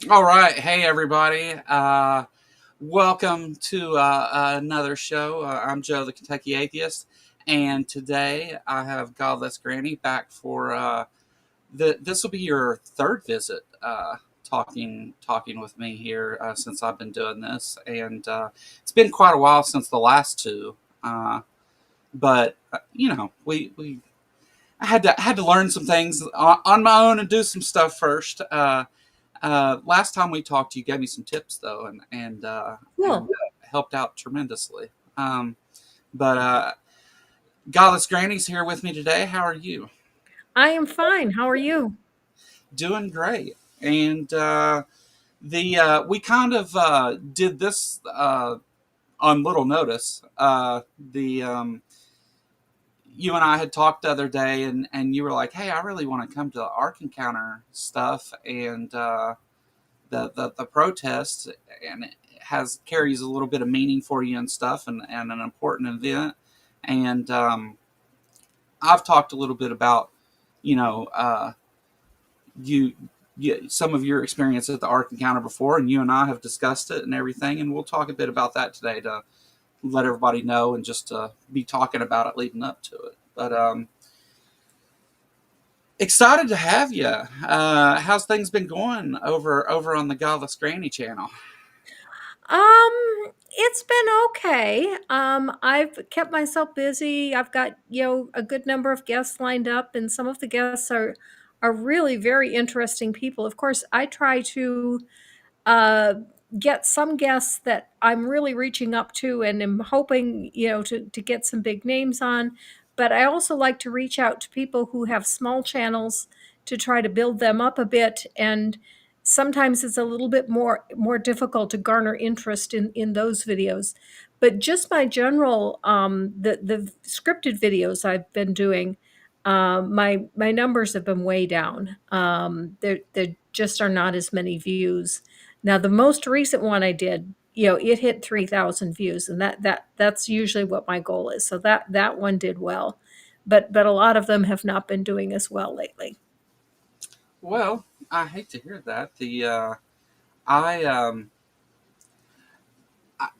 All right. Hey, everybody. Welcome to another show. I'm Joe, the Kentucky Atheist. And today I have Godless Granny back for this will be your third visit talking with me here since I've been doing this. And it's been quite a while since the last two. But, we I had to learn some things on my own and do some stuff first. Last time we talked, you gave me some tips though, and Cool. helped out tremendously. But Godless Granny's here with me today. How are you? I am fine. How are you? Doing great. And the we kind of did this on little notice. The You and I had talked the other day, and you were like, "Hey, I really want to come to the Ark Encounter stuff," and the protest, and it has carries a little bit of meaning for you and stuff, and an important event. And I've talked a little bit about you know you, some of your experience at the Ark Encounter before, and you and I have discussed it and everything, and we'll talk a bit about that today to let everybody know and just be talking about it leading up to it. But excited to have you. How's things been going over on the Godless Granny channel? It's been okay. I've kept myself busy. I've got, a good number of guests lined up, and some of the guests are really very interesting people. Of course, I try to uh, get some guests that I'm really reaching up to and am hoping, to get some big names on. But I also like to reach out to people who have small channels to try to build them up a bit. And sometimes it's a little bit more difficult to garner interest in those videos. But just my general the scripted videos I've been doing, my numbers have been way down. There just are not as many views. Now, the most recent one I did, it hit 3,000 views, and that's usually what my goal is. So that one did well, but a lot of them have not been doing as well lately. Well, I hate to hear that. I um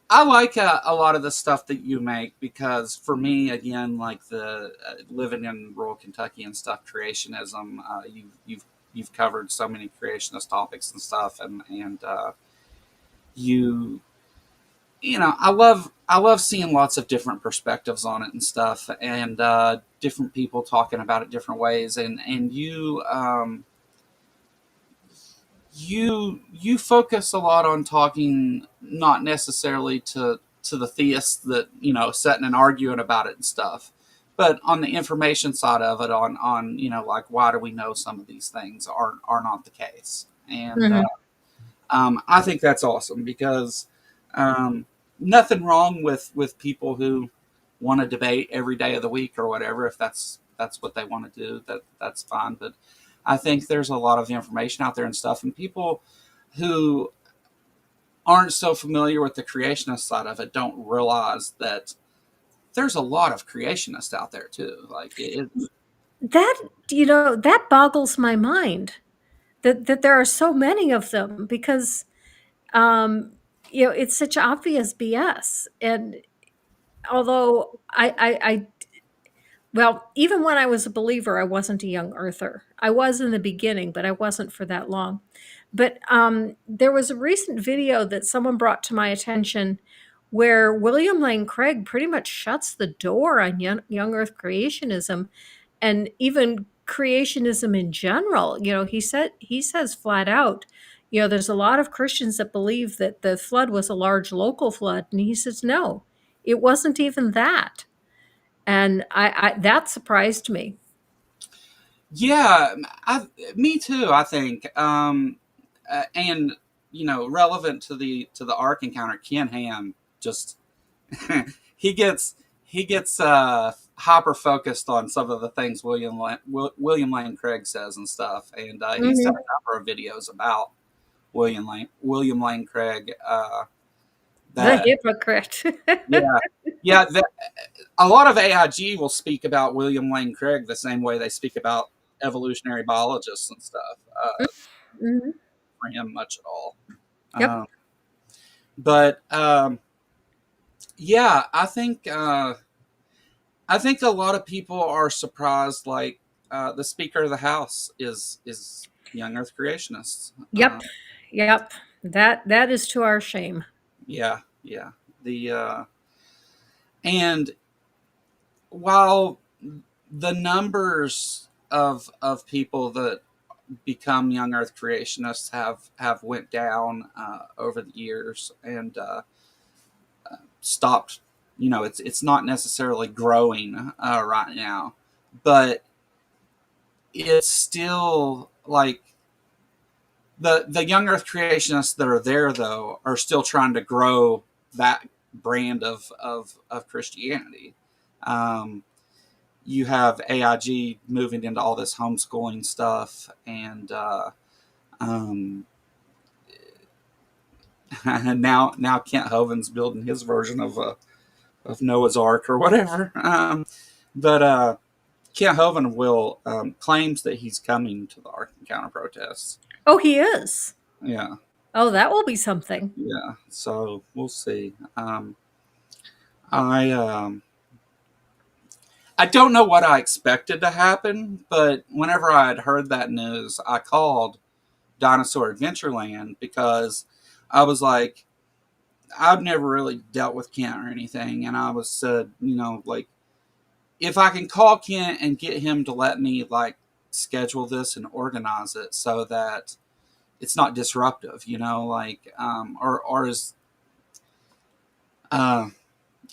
I like a lot of the stuff that you make because for me, again, like the living in rural Kentucky and stuff, creationism. You've covered so many creationist topics and stuff, and you I love seeing lots of different perspectives on it and stuff, and different people talking about it different ways, and you focus a lot on talking not necessarily to the theists that sitting and arguing about it and stuff, but on the information side of it, on like why do we know some of these things are not the case. And Mhm. I think that's awesome because um, nothing wrong with people who want to debate every day of the week or whatever. If that's what they want to do, that's fine. But I think there's a lot of information out there and stuff, and people who aren't so familiar with the creationist side of it don't realize that there's a lot of creationists out there too. Like That that boggles my mind that there are so many of them because um, it's such obvious BS. And although well, even when I was a believer, I wasn't a young earther. I was in the beginning, but I wasn't for that long. But there was a recent video that someone brought to my attention where William Lane Craig pretty much shuts the door on young earth creationism and even creationism in general. He says flat out, there's a lot of Christians that believe that the flood was a large local flood, and he says no, it wasn't even that. And I that surprised me. yeah, me too. I think, and relevant to the Ark Encounter, Ken Ham just he gets he gets hyper focused on some of the things William Lane Craig says and stuff, and he's done Mhm. a number of videos about William Lane Craig. The That hypocrite. Yeah, yeah. A lot of AIG will speak about William Lane Craig the same way they speak about evolutionary biologists and stuff. Mhm. for him much at all. Yep. Um, but yeah, I think a lot of people are surprised. Like the Speaker of the House is young Earth creationists. Yep. Yep. That is to our shame. Yeah, yeah. The and while the numbers of people that become young Earth creationists have went down over the years and stopped. You know, it's not necessarily growing right now, but it's still like the young Earth creationists that are there though are still trying to grow that brand of Christianity. Um, you have AIG moving into all this homeschooling stuff, and um, now Kent Hovind's building his version of Noah's Ark or whatever. But Kent Hovind will claims that he's coming to the Ark Encounter protests. Oh, he is. Yeah, Oh, that will be something. yeah. So we'll see. I I don't know what I expected to happen, but whenever I had heard that news, I called Dinosaur Adventureland because I was like, I've never really dealt with Kent or anything, and I was said, you know, like if I can call Kent and get him to let me like schedule this and organize it so that it's not disruptive, you know, like or uh,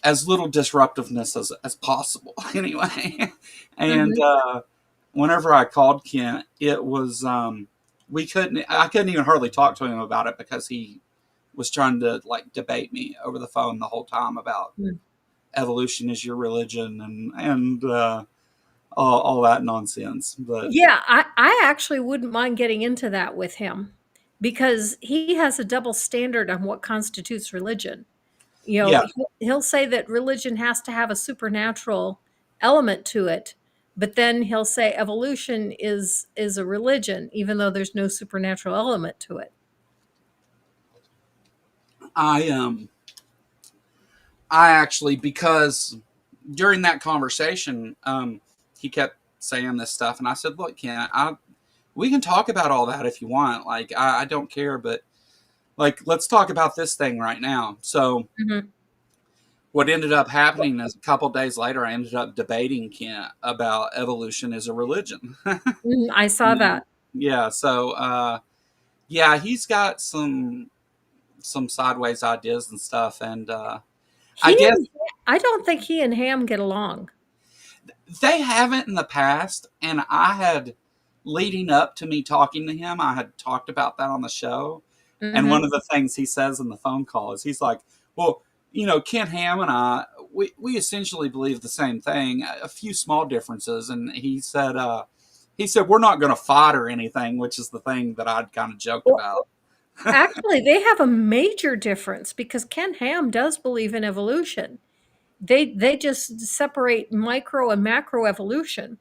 as little disruptiveness as possible, anyway. And Mhm. whenever I called Kent, it was I couldn't even hardly talk to him about it because he was trying to like debate me over the phone the whole time about Mm. evolution is your religion and all that nonsense. But Yeah, I actually wouldn't mind getting into that with him because he has a double standard on what constitutes religion. You know, yeah, he'll say that religion has to have a supernatural element to it, but then he'll say evolution is a religion, even though there's no supernatural element to it. I I actually because during that conversation, he kept saying this stuff, and I said, "Look, Kent, we can talk about all that if you want. Like, I don't care, but like, let's talk about this thing right now." So Mhm. what ended up happening is a couple days later, I ended up debating Kent about evolution as a religion. Mhm, I saw Yeah, that. yeah. So yeah, he's got some sideways ideas and stuff, and I He guess and I don't think he and Ham get along. they haven't in the past, and I had leading up to me talking to him, I had talked about that on the show. And one Mhm. of the things he says in the phone call is he's like, "Well, you know, Ken Ham and I, we essentially believe the same thing, a few small differences." And he said we're not going to fight or anything, which is the thing that I'd kind of joked Well, about. actually, they have a major difference because Ken Ham does believe in evolution. They just separate micro and macro evolution.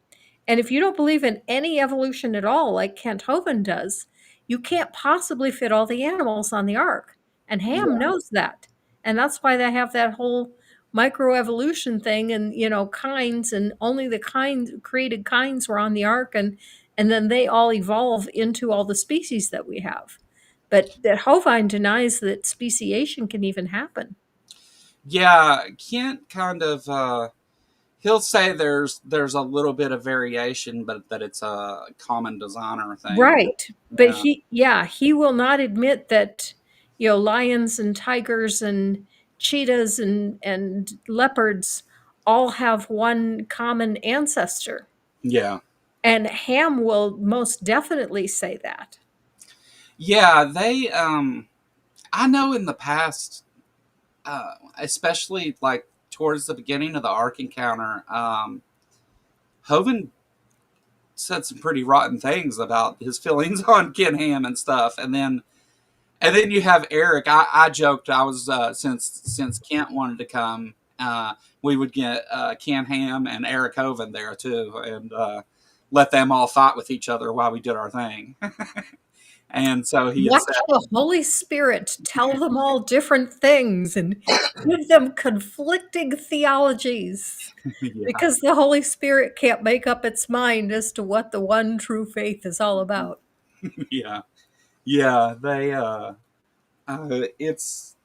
And if you don't believe in any evolution at all, like Kent Hovind does, you can't possibly fit all the animals on the ark. And Ham Yeah, knows that. And that's why they have that whole microevolution thing and kinds, and only the kind created kinds were on the ark, and then they all evolve into all the species that we have. But that Hovind denies that speciation can even happen. yeah. Kent kind of he'll say there's a little bit of variation, but that it's a common designer thing. Right. But Yeah, he will not admit that, lions and tigers and cheetahs and leopards all have one common ancestor. yeah. And Ham will most definitely say that. Yeah, they I know in the past especially like towards the beginning of the Ark Encounter, Hovind said some pretty rotten things about his feelings on Ken Ham and stuff, and then you have Eric. I joked I was since Kent wanted to come, we would get Ken Ham and Eric Hovind there too, and let them all fight with each other while we did our thing. And so he had said, Watch the Holy Spirit tell them all different things and give them conflicting theologies yeah, because the Holy Spirit can't make up its mind as to what the one true faith is all about. yeah, yeah. It's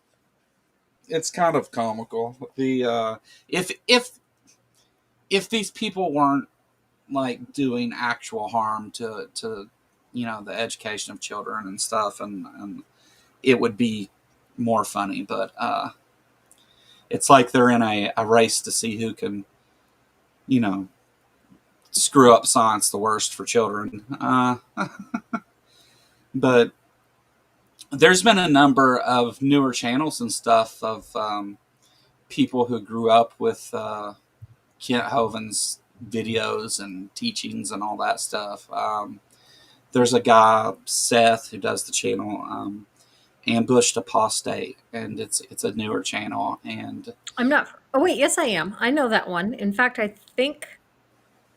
kind of comical. If these people weren't like doing actual harm to the education of children and stuff, and it would be more funny. But it's like they're in a race to see who can you know screw up science the worst for children. But there's been a number of newer channels and stuff of people who grew up with Kent Hovind's videos and teachings and all that stuff. There's a guy, Seth, who does the channel Ambushed Apostate, and it's a newer channel. And I'm not. Oh wait, yes, I am. I know that one. In fact, I think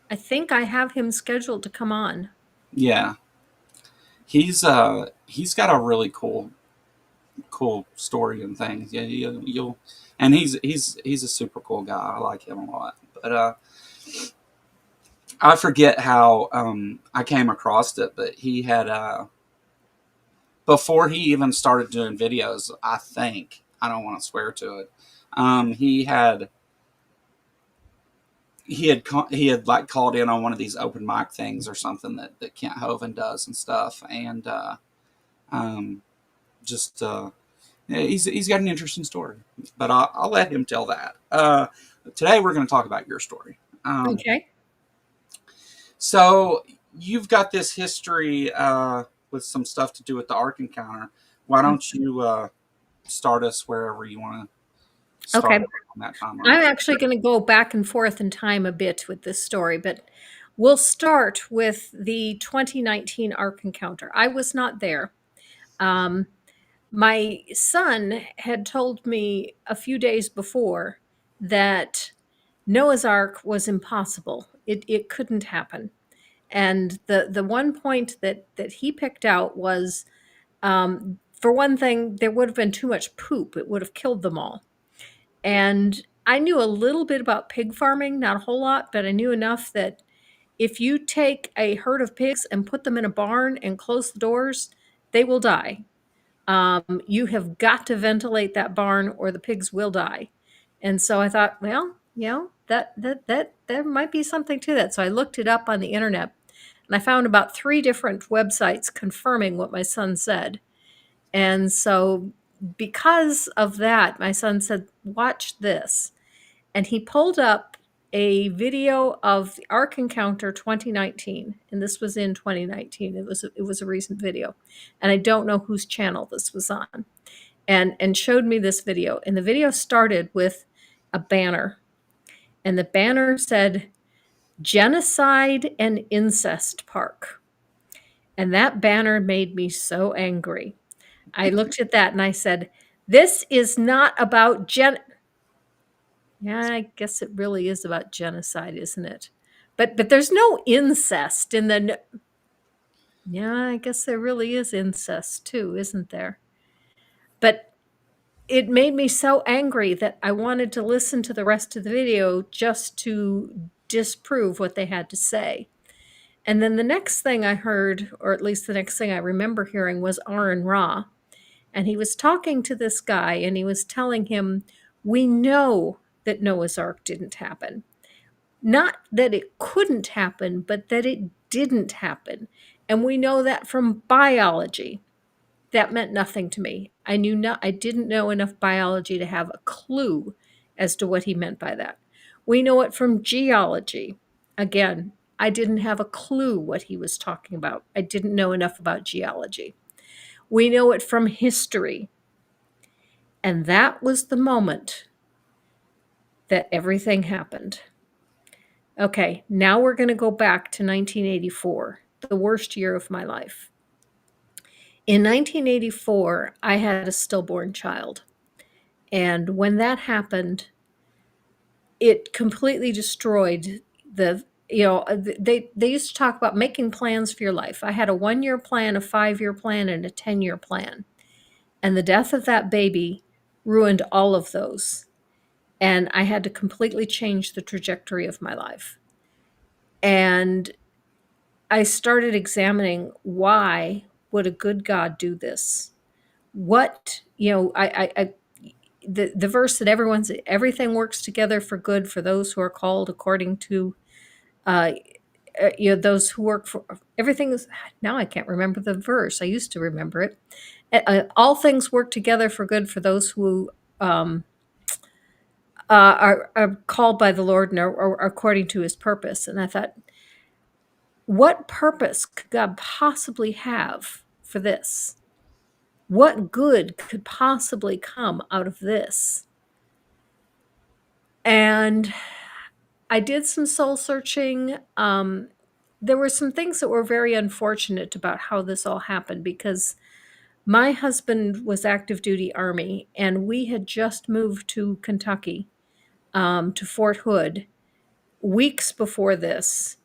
I have him scheduled to come on. yeah, he's got a really cool story and things. Yeah, you'll and he's a super cool guy. I like him a lot. But I forget how I came across it, but he had before he even started doing videos. I think I don't want to swear to it. He had he had like called in on one of these open mic things or something that Kent Hovind does and stuff, and um, just yeah, he's got an interesting story, but I'll let him tell that. Today we're going to talk about your story. Okay. So you've got this history with some stuff to do with the Ark Encounter. Why don't you start us wherever you want to start Okay. on that timeline? I'm actually going to go back and forth in time a bit with this story, but we'll start with the 2019 Ark Encounter. I was not there. Um, my son had told me a few days before that Noah's Ark was impossible. It couldn't happen. And the one point that he picked out was, for one thing, there would have been too much poop. It would have killed them all. And I knew a little bit about pig farming, not a whole lot, but I knew enough that if you take a herd of pigs and put them in a barn and close the doors, they will die. You have got to ventilate that barn or the pigs will die. And so I thought, well, that there might be something to that. So I looked it up on the internet and I found about 3 different websites confirming what my son said. And so because of that, my son said, "Watch this." And he pulled up a video of the Ark Encounter 2019, and this was in 2019. It was a recent video, and I don't know whose channel this was on, and showed me this video. And the video started with a banner, and the banner said "Genocide and Incest Park," and that banner made me so angry. I looked at that and I said, "This is not about Yeah, I guess it really is about genocide, isn't it? But there's no incest in the Yeah, I guess there really is incest too, isn't there? But it made me so angry that I wanted to listen to the rest of the video just to disprove what they had to say. And then the next thing I heard, or at least the next thing I remember hearing, was Aaron Ra. And he was talking to this guy and he was telling him, "We know that Noah's Ark didn't happen. Not that it couldn't happen, but that it didn't happen. And we know that from biology." That meant nothing to me. I didn't know enough biology to have a clue as to what he meant by that. We know it from geology. Again, I didn't have a clue what he was talking about. I didn't know enough about geology. We know it from history. And that was the moment that everything happened. Okay, now we're going to go back to 1984, the worst year of my life. In 1984, I had a stillborn child. And when that happened, it completely destroyed the they used to talk about making plans for your life. I had a 1-year plan, a 5-year plan, and a 10-year plan. And the death of that baby ruined all of those. And I had to completely change the trajectory of my life. And I started examining, why would a good God do this? What, the verse that everything works together for good for those who are called according to, uh, those who work for everything is, now I can't remember the verse. I used to remember it. All things work together for good for those who, um, are called by the Lord and are according to his purpose. And I thought, what purpose could God possibly have for this? What good could possibly come out of this? And I did some soul searching. There were some things that were very unfortunate about how this all happened, because my husband was active duty Army, and we had just moved to Kentucky, to Fort Hood, weeks before this.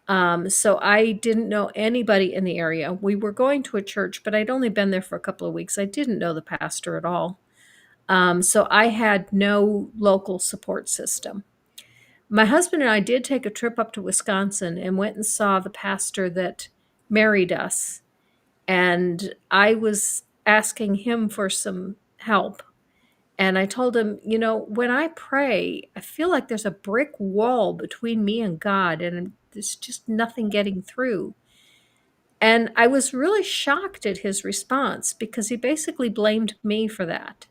So I didn't know anybody in the area. We were going to a church, but I'd only been there for a couple of weeks. I didn't know the pastor at all. So I had no local support system. My husband and I did take a trip up to Wisconsin and went and saw the pastor that married us. And I was asking him for some help. And I told him, when I pray, I feel like there's a brick wall between me and God, and there's just nothing getting through. And I was really shocked at his response, because he basically blamed me for that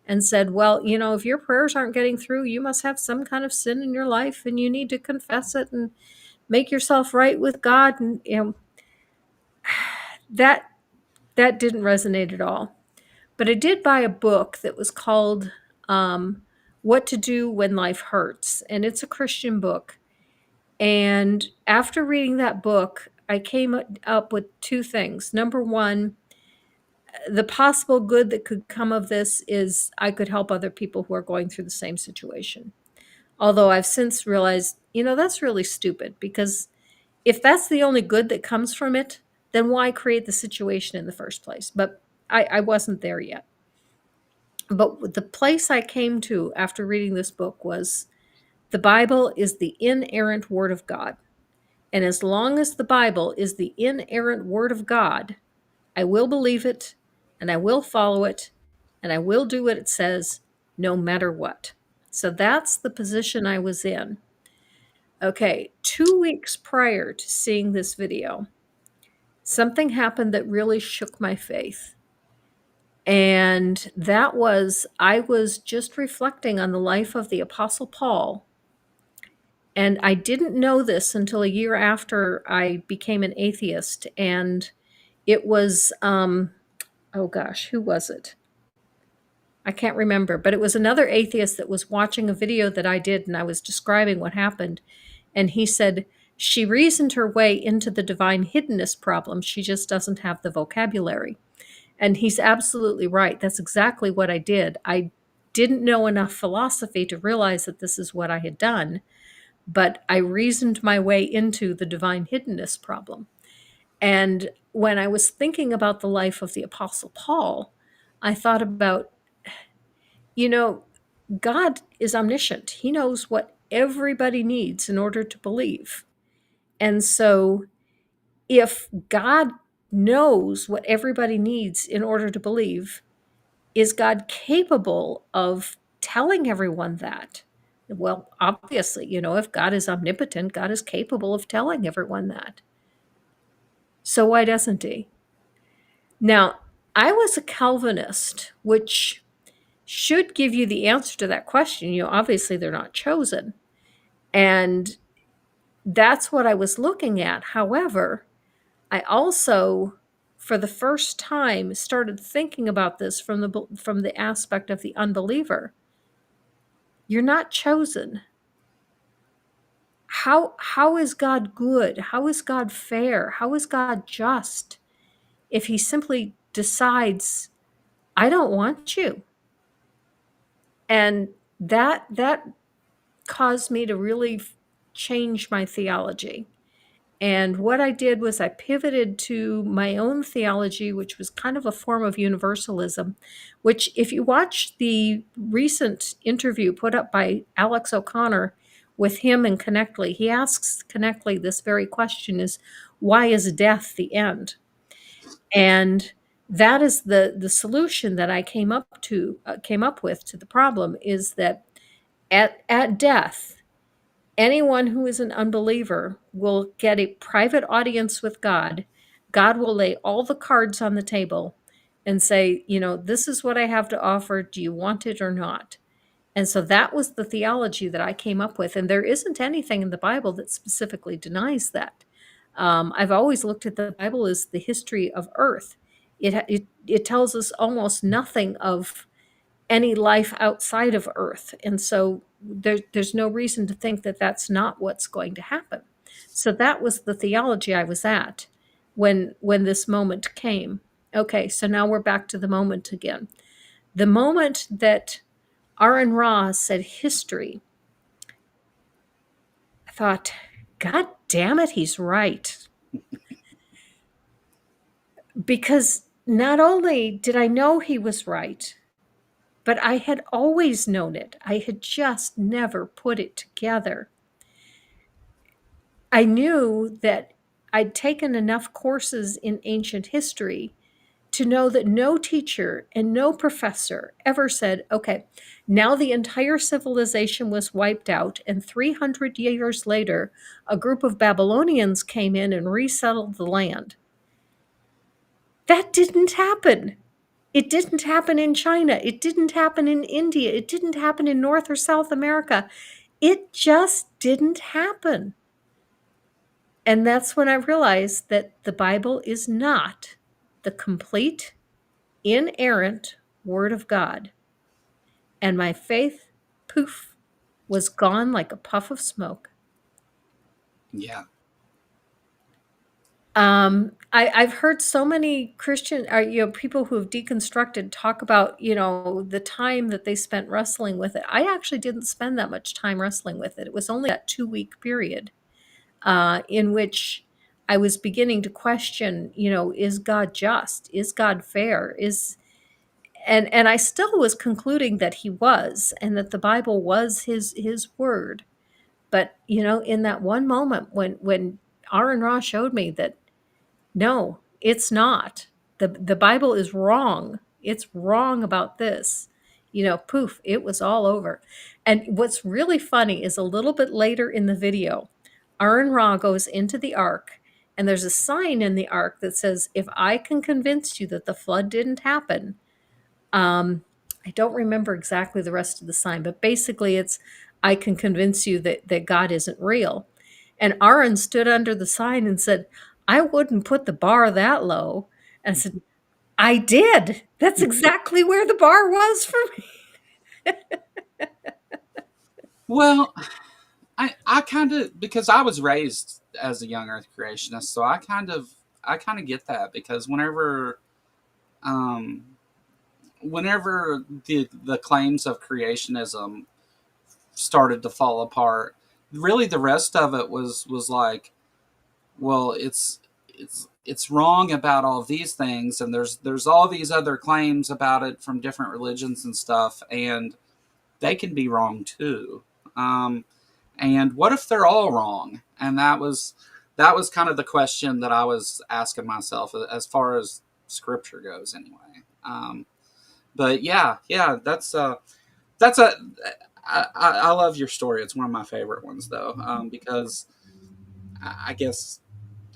and said, well, if your prayers aren't getting through, you must have some kind of sin in your life and you need to confess it and make yourself right with God. And that didn't resonate at all. But I did buy a book that was called, What to Do When Life Hurts. And it's a Christian book. And after reading that book, I came up with two things. Number one, the possible good that could come of this is I could help other people who are going through the same situation. Although I've since realized, that's really stupid, because if that's the only good that comes from it, then why create the situation in the first place? But I wasn't there yet. But the place I came to after reading this book was, the Bible is the inerrant word of God. And as long as the Bible is the inerrant word of God, I will believe it, and I will follow it, and I will do what it says, no matter what. So that's the position I was in. Okay, 2 weeks prior to seeing this video, something happened that really shook my faith. And that was, I was just reflecting on the life of the Apostle Paul. And I didn't know this until a year after I became an atheist. And it was, oh gosh, who was it? I can't remember, but it was another atheist that was watching a video that I did, and I was describing what happened. And he said, she reasoned her way into the divine hiddenness problem. She just doesn't have the vocabulary. And he's absolutely right. That's exactly what I did. I didn't know enough philosophy to realize that this is what I had done, but I reasoned my way into the divine hiddenness problem. And when I was thinking about the life of the Apostle Paul, I thought about, God is omniscient. He knows what everybody needs in order to believe. And so if God knows what everybody needs in order to believe, is God capable of telling everyone that? Well, obviously, if God is omnipotent, God is capable of telling everyone that. So why doesn't he? Now, I was a Calvinist, which should give you the answer to that question. Obviously they're not chosen. And that's what I was looking at. However, I also, for the first time, started thinking about this from the aspect of the unbeliever. You're not chosen. How is God good? How is God fair? How is God just if he simply decides, I don't want you? And that caused me to really change my theology. And what I did was I pivoted to my own theology, which was kind of a form of universalism, which, if you watch the recent interview put up by Alex O'Connor with him and Connectly, he asks Connectly this very question is, why is death the end? And that is the solution that I came up with to the problem is that at death, anyone who is an unbeliever will get a private audience with God. God will lay all the cards on the table and say, this is what I have to offer. Do you want it or not? And so that was the theology that I came up with. And there isn't anything in the Bible that specifically denies that. I've always looked at the Bible as the history of earth. It tells us almost nothing of any life outside of Earth. And so there's no reason to think that that's not what's going to happen. So that was the theology I was at when this moment came. Okay, so now we're back to the moment again. The moment that Aaron Ra said history, I thought, God damn it, he's right. Because not only did I know he was right, but I had always known it. I had just never put it together. I knew that I'd taken enough courses in ancient history to know that no teacher and no professor ever said, okay, now the entire civilization was wiped out, and 300 years later, a group of Babylonians came in and resettled the land. That didn't happen. It didn't happen in China. It didn't happen in India. It didn't happen in North or South America. It just didn't happen. And that's when I realized that the Bible is not the complete, inerrant Word of God. And my faith, poof, was gone like a puff of smoke. Yeah. I've heard so many Christian, people who have deconstructed talk about, the time that they spent wrestling with it. I actually didn't spend that much time wrestling with it. It was only that 2-week period in which I was beginning to question, is God just? Is God fair? And I still was concluding that he was, and that the Bible was his word. But in that one moment when Aaron Ra showed me that no, it's not. The Bible is wrong. It's wrong about this. Poof, it was all over. And what's really funny is a little bit later in the video, Aaron Ra goes into the ark, and there's a sign in the ark that says, if I can convince you that the flood didn't happen, I don't remember exactly the rest of the sign, but basically it's, I can convince you that God isn't real. And Aaron stood under the sign and said, I wouldn't put the bar that low. And I said, I did. That's exactly where the bar was for me. Well, I kind of, because I was raised as a young Earth creationist, so I kind of get that, because um, whenever the claims of creationism started to fall apart, really the rest of it was like, well, it's wrong about all these things, and there's all these other claims about it from different religions and stuff, and they can be wrong too. Um, and what if they're all wrong? And that was kind of the question that I was asking myself as far as scripture goes, anyway. But yeah, that's a I love your story. It's one of my favorite ones, though, because I guess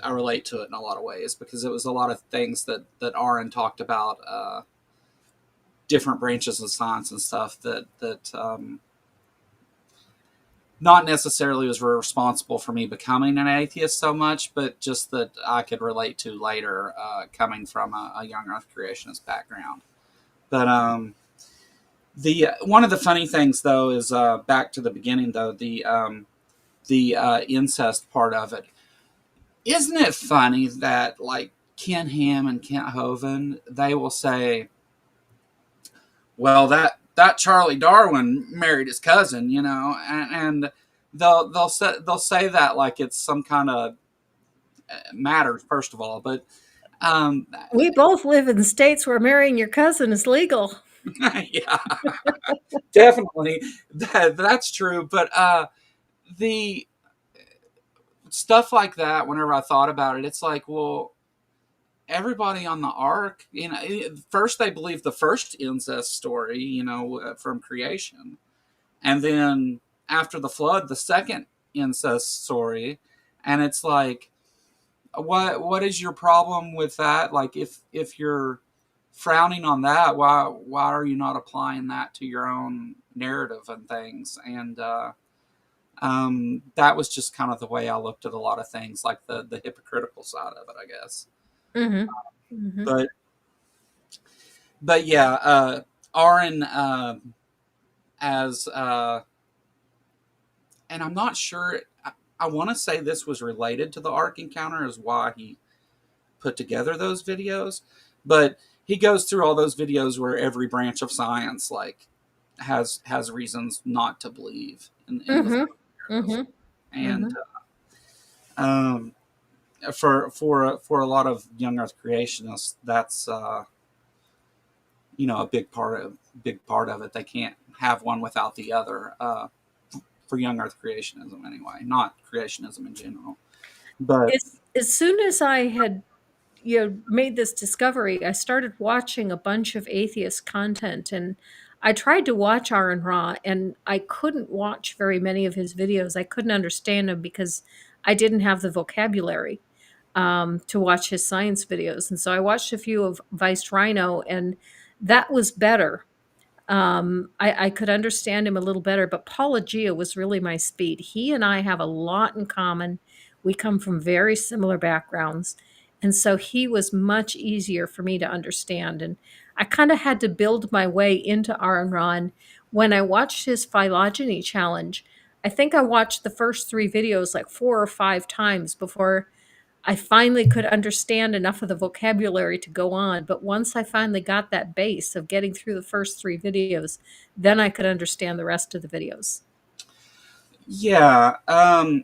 I relate to it in a lot of ways, because it was a lot of things that Aaron talked about, different branches of science and stuff that not necessarily was responsible for me becoming an atheist so much, but just that I could relate to later, coming from a young Earth creationist background. But the one of the funny things, though, is, back to the beginning, though, the incest part of it. Isn't it funny that, like, Ken Ham and Kent Hovind, they will say, well, that Charlie Darwin married his cousin, and they'll say that like it's some kind of matters first of all, but um, We both live in states where marrying your cousin is legal. yeah, definitely that's true. But the stuff like that, whenever I thought about it, it's like, well, everybody on the ark, first they believe the first incest story, from creation, and then after the flood, the second incest story, and it's like, what is your problem with that? Like, if you're frowning on that, why are you not applying that to your own narrative and things? And that was just kind of the way I looked at a lot of things, like the hypocritical side of it, I guess. Mhm. Mhm. But yeah, Aaron, as and I'm not sure. I want to say this was related to the Ark encounter, is why he put together those videos. But he goes through all those videos where every branch of science like has reasons not to believe in the Mhm. flood narrative, Mhm. and Mhm. um, for a lot of young Earth creationists, that's a big part of it. They can't have one without the other. For young Earth creationism, anyway, not creationism in general. But As soon as I had, made this discovery, I started watching a bunch of atheist content, and I tried to watch Aaron Ra, and I couldn't watch very many of his videos. I couldn't understand him because I didn't have the vocabulary to watch his science videos. And so I watched a few of Vice Rhino, and that was better. I could understand him a little better, but Paula Gia was really my speed. He and I have a lot in common. We come from very similar backgrounds. And so he was much easier for me to understand. And I kind of had to build my way into Aaron Ron. When I watched his phylogeny challenge, I think I watched the first three videos like 4 or 5 times before I finally could understand enough of the vocabulary to go on. But once I finally got that base of getting through the first three videos, then I could understand the rest of the videos. yeah, I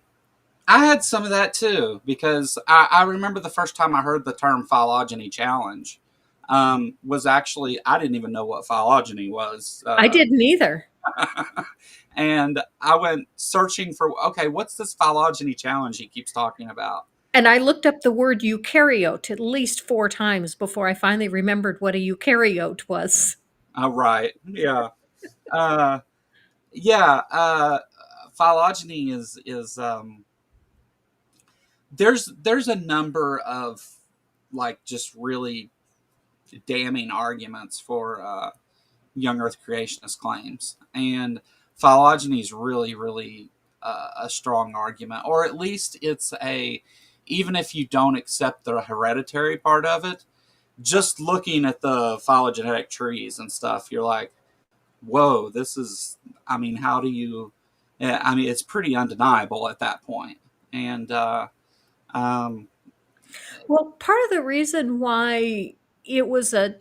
had some of that too, because I remember the first time I heard the term phylogeny challenge, was actually, I didn't even know what phylogeny was. I didn't either. And I went searching for, okay, what's this phylogeny challenge he keeps talking about? And I looked up the word eukaryote at least 4 times before I finally remembered what a eukaryote was. Right. Yeah. Uh, yeah. Phylogeny is there's a number of like just really damning arguments for young Earth creationist claims, and phylogeny is really, really a strong argument, or at least it's a, even if you don't accept the hereditary part of it, just looking at the phylogenetic trees and stuff, you're like, whoa, this is, I mean, how do you, I mean, it's pretty undeniable at that point. And um, Well, part of the reason why it was a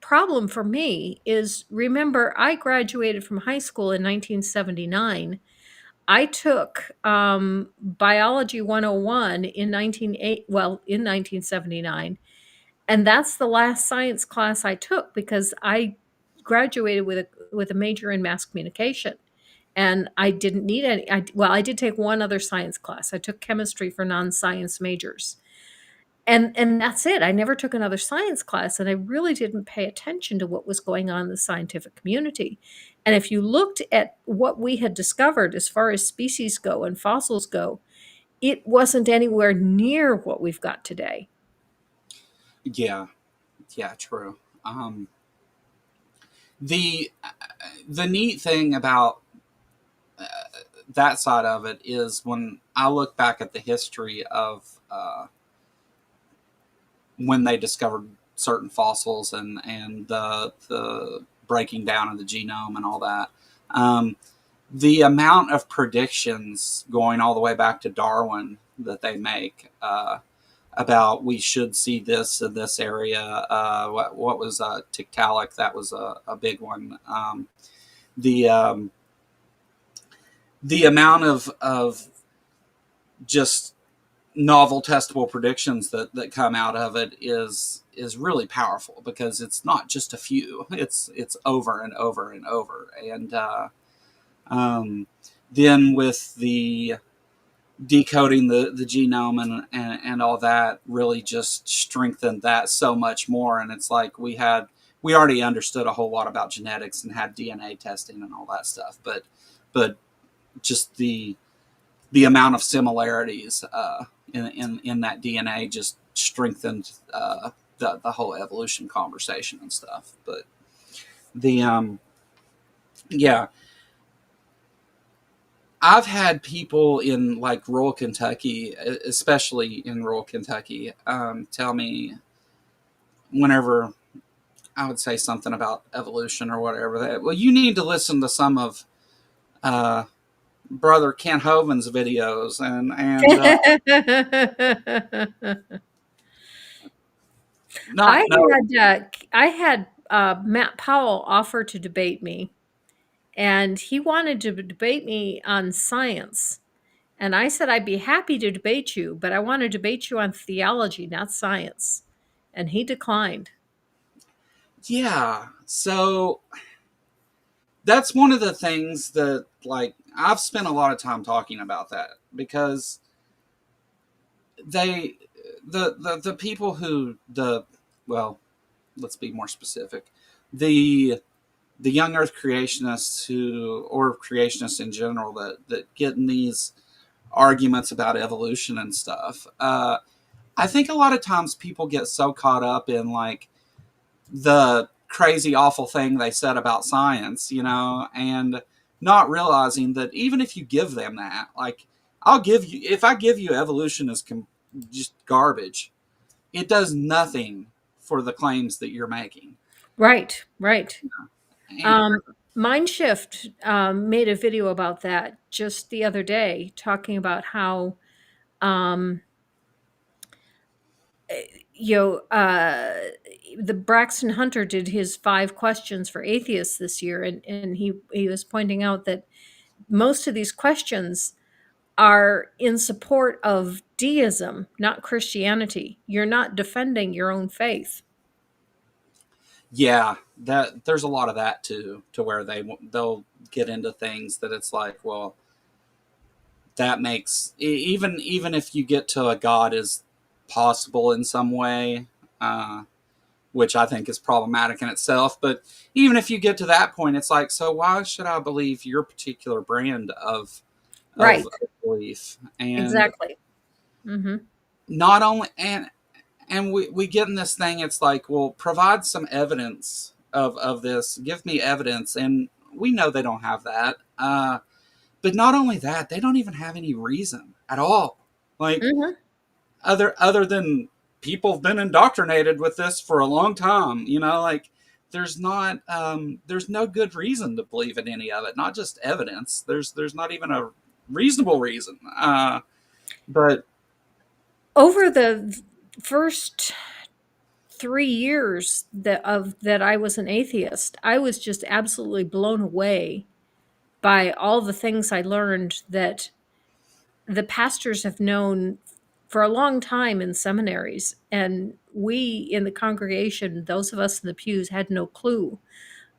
problem for me is, remember, I graduated from high school in 1979. I took biology 101 in 1979, and that's the last science class I took because I graduated with a major in mass communication. And I didn't need any. Well, I did take one other science class. I took chemistry for non-science majors, and that's it. I never took another science class, and I really didn't pay attention to what was going on in the scientific community. And if you looked at what we had discovered as far as species go and fossils go, it wasn't anywhere near what we've got today. yeah, yeah, true. The the neat thing about that side of it is when I look back at the history of when they discovered certain fossils and the breaking down of the genome and all that. Um, the amount of predictions going all the way back to Darwin that they make about we should see this in this area. What was Tiktaalik? That was a big one. The the amount of just novel testable predictions that come out of it is really powerful, because it's not just a few, it's over and over and over. And um, then with the decoding the genome and all that really just strengthened that so much more. And it's like we already understood a whole lot about genetics and had DNA testing and all that stuff, but just the amount of similarities in that DNA just strengthened the whole evolution conversation and stuff. But the yeah, I've had people in like rural Kentucky, especially in rural Kentucky, tell me whenever I would say something about evolution or whatever, that, well, you need to listen to some of uh, brother Ken Hoven's videos, and not no. I had Matt Powell offer to debate me, and he wanted to debate me on science. And I said I'd be happy to debate you, but I want to debate you on theology, not science. And he declined. Yeah, so that's one of the things that, like, I've spent a lot of time talking about that, because they the people who the well, let's be more specific, the the young earth creationists who, or creationists in general, that get in these arguments about evolution and stuff, I think a lot of times people get so caught up in like the crazy awful thing they said about science, and not realizing that even if you give them that, like, I'll give you if I give you evolution is just garbage, it does nothing for the claims that you're making. Right, right. And Um, Mindshift made a video about that just the other day, talking about how um, you know, the Braxton Hunter did his 5 questions for atheists this year, and he was pointing out that most of these questions are in support of deism, not Christianity. You're not defending your own faith. yeah, that there's a lot of that too, to where they'll get into things that it's like, well, that makes even if you get to a God is possible in some way, uh, which I think is problematic in itself. But even if you get to that point, it's like, so why should I believe your particular brand of Right. belief? And Exactly. Hmm. not only and we get in this thing, it's like, well, provide some evidence of this, give me evidence, and we know they don't have that. But not only that, they don't even have any reason at all, like, Hmm. other than people have been indoctrinated with this for a long time, like, there's no good reason to believe in any of it, not just evidence. There's not even a reasonable reason. But Over the first 3 years that I was an atheist, I was just absolutely blown away by all the things I learned that the pastors have known for a long time in seminaries, and we in the congregation, those of us in the pews, had no clue.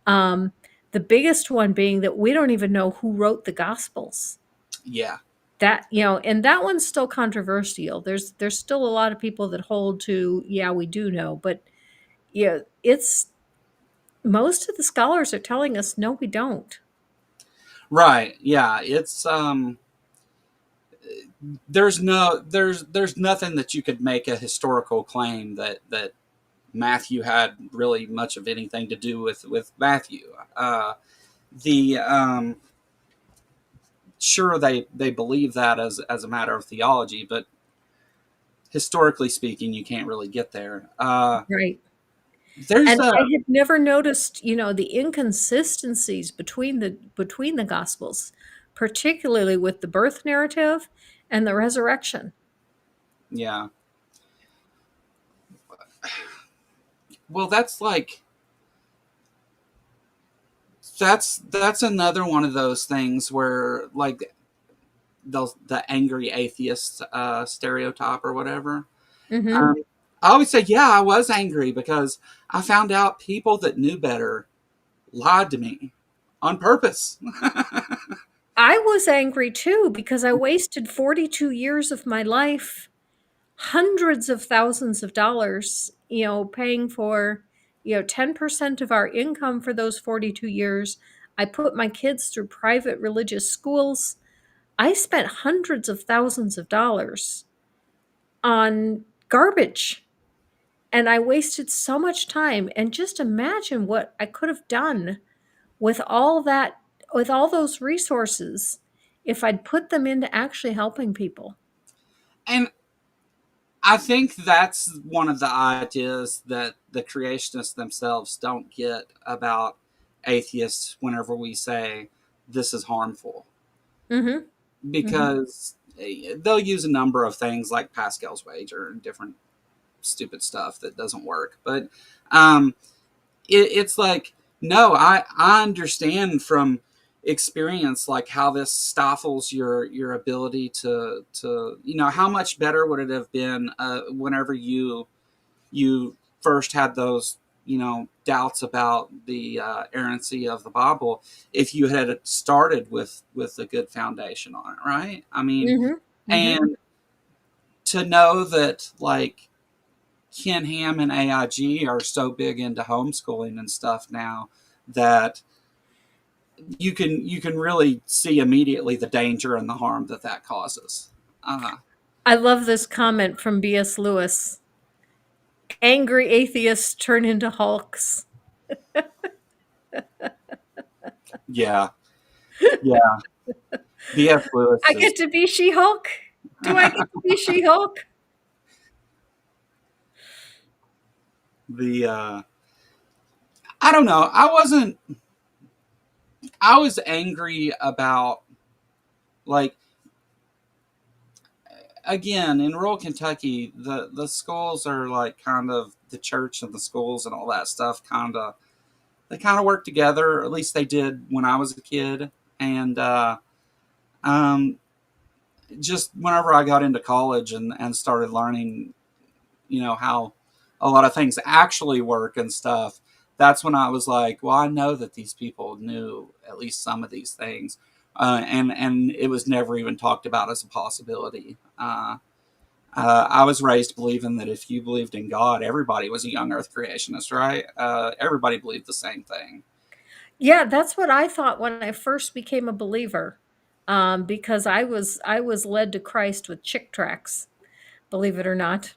Um, the biggest one being that we don't even know who wrote the Gospels. yeah, That, and that one's still controversial. There's still a lot of people that hold to, yeah, we do know, but yeah, it's most of the scholars are telling us no, we don't. right, yeah, it's there's nothing that you could make a historical claim that Matthew had really much of anything to do with Matthew. The Sure, they believe that as a matter of theology, but historically speaking, you can't really get there. Right. There's And a I had never noticed, the inconsistencies between the gospels, particularly with the birth narrative and the resurrection. Yeah, well, that's like that's another one of those things where, like, the angry atheist stereotype or whatever. Mhm. Um, I always say, yeah, I was angry because I found out people that knew better lied to me on purpose. I was angry too because I wasted 42 years of my life, hundreds of thousands of dollars, paying for, 10% of our income for those 42 years. I put my kids through private religious schools. I spent hundreds of thousands of dollars on garbage, and I wasted so much time. And just imagine what I could have done with all that, with all those resources, if I'd put them into actually helping people. And I think that's one of the ideas that the creationists themselves don't get about atheists whenever we say this is harmful. Mhm. Mhm. Because they'll use a number of things like Pascal's wager and different stupid stuff that doesn't work. But um, it's like, no, I understand from experience like how this stifles your ability to how much better would it have been whenever you first had those doubts about the errancy of the Bible if you had started with a good foundation on it, right? I mean, Mhm. Mhm. and to know that like Ken Ham and AIG are so big into homeschooling and stuff now that you can really see immediately the danger and the harm that that causes. Uh, I love this comment from B.S. Lewis. Angry atheists turn into hulks. yeah, yeah. B.S. Lewis I is get to be She-Hulk? Do I get to be She-Hulk? the I don't know. I was angry about like again in rural Kentucky the schools are like kind of the church and the schools and all that stuff they kind of work together, or at least they did when I was a kid. And um, just whenever I got into college and started learning, how a lot of things actually work and stuff, that's when I was like, well, I know that these people knew at least some of these things. And it was never even talked about as a possibility. I was raised believing that if you believed in God, everybody was a young Earth creationist, right? Everybody believed the same thing. Yeah, that's what I thought when I first became a believer, because I was led to Christ with Chick tracts, believe it or not.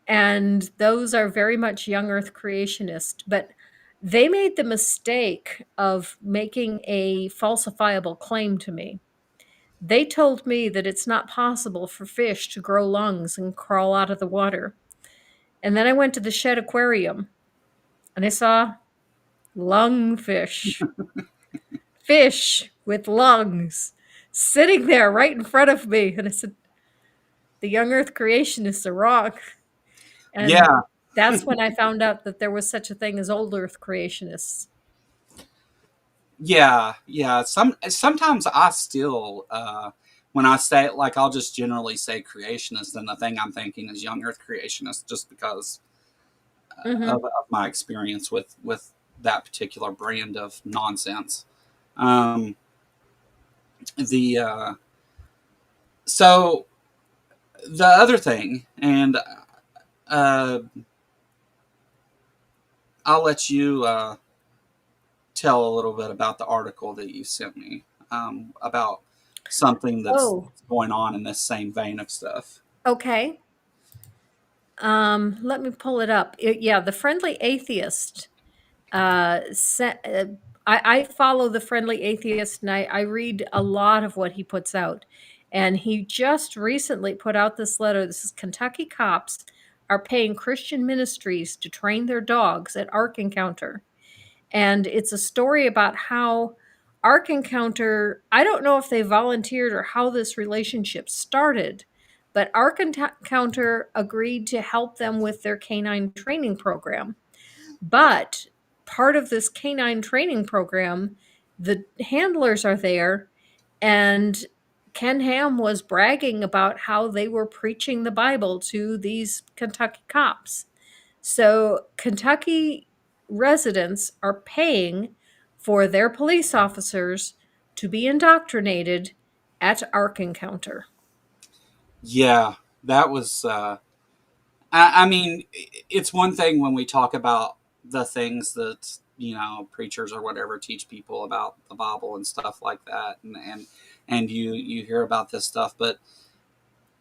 And those are very much young earth creationist, but they made the mistake of making a falsifiable claim to me. They told me that it's not possible for fish to grow lungs and crawl out of the water. And then I went to the Shed Aquarium and I saw lungfish, fish with lungs sitting there right in front of me. And I said, the young earth creationists are wrong. And Yeah, that's when I found out that there was such a thing as old earth creationists. yeah, yeah. Sometimes I still when I say it, like I'll just generally say creationist, and the thing I'm thinking is young Earth creationist, just because Mhm. of my experience with that particular brand of nonsense. Um, the so the other thing, and uh, I'll let you tell a little bit about the article that you sent me about something that's Oh, going on in this same vein of stuff. okay. Let me pull it up. Yeah, the Friendly Atheist. I follow the Friendly Atheist, and I read a lot of what he puts out. And he just recently put out this letter. This is Kentucky cops are paying Christian ministries to train their dogs at Ark Encounter. And it's a story about how Ark Encounter, I don't know if they volunteered or how this relationship started, but Ark Encounter agreed to help them with their canine training program. But part of this canine training program, the handlers are there and Ken Ham was bragging about how they were preaching the Bible to these Kentucky cops. So Kentucky residents are paying for their police officers to be indoctrinated at Ark Encounter. Yeah, that was. I mean, it's one thing when we talk about the things that preachers or whatever teach people about the Bible and stuff like that, and you hear about this stuff, but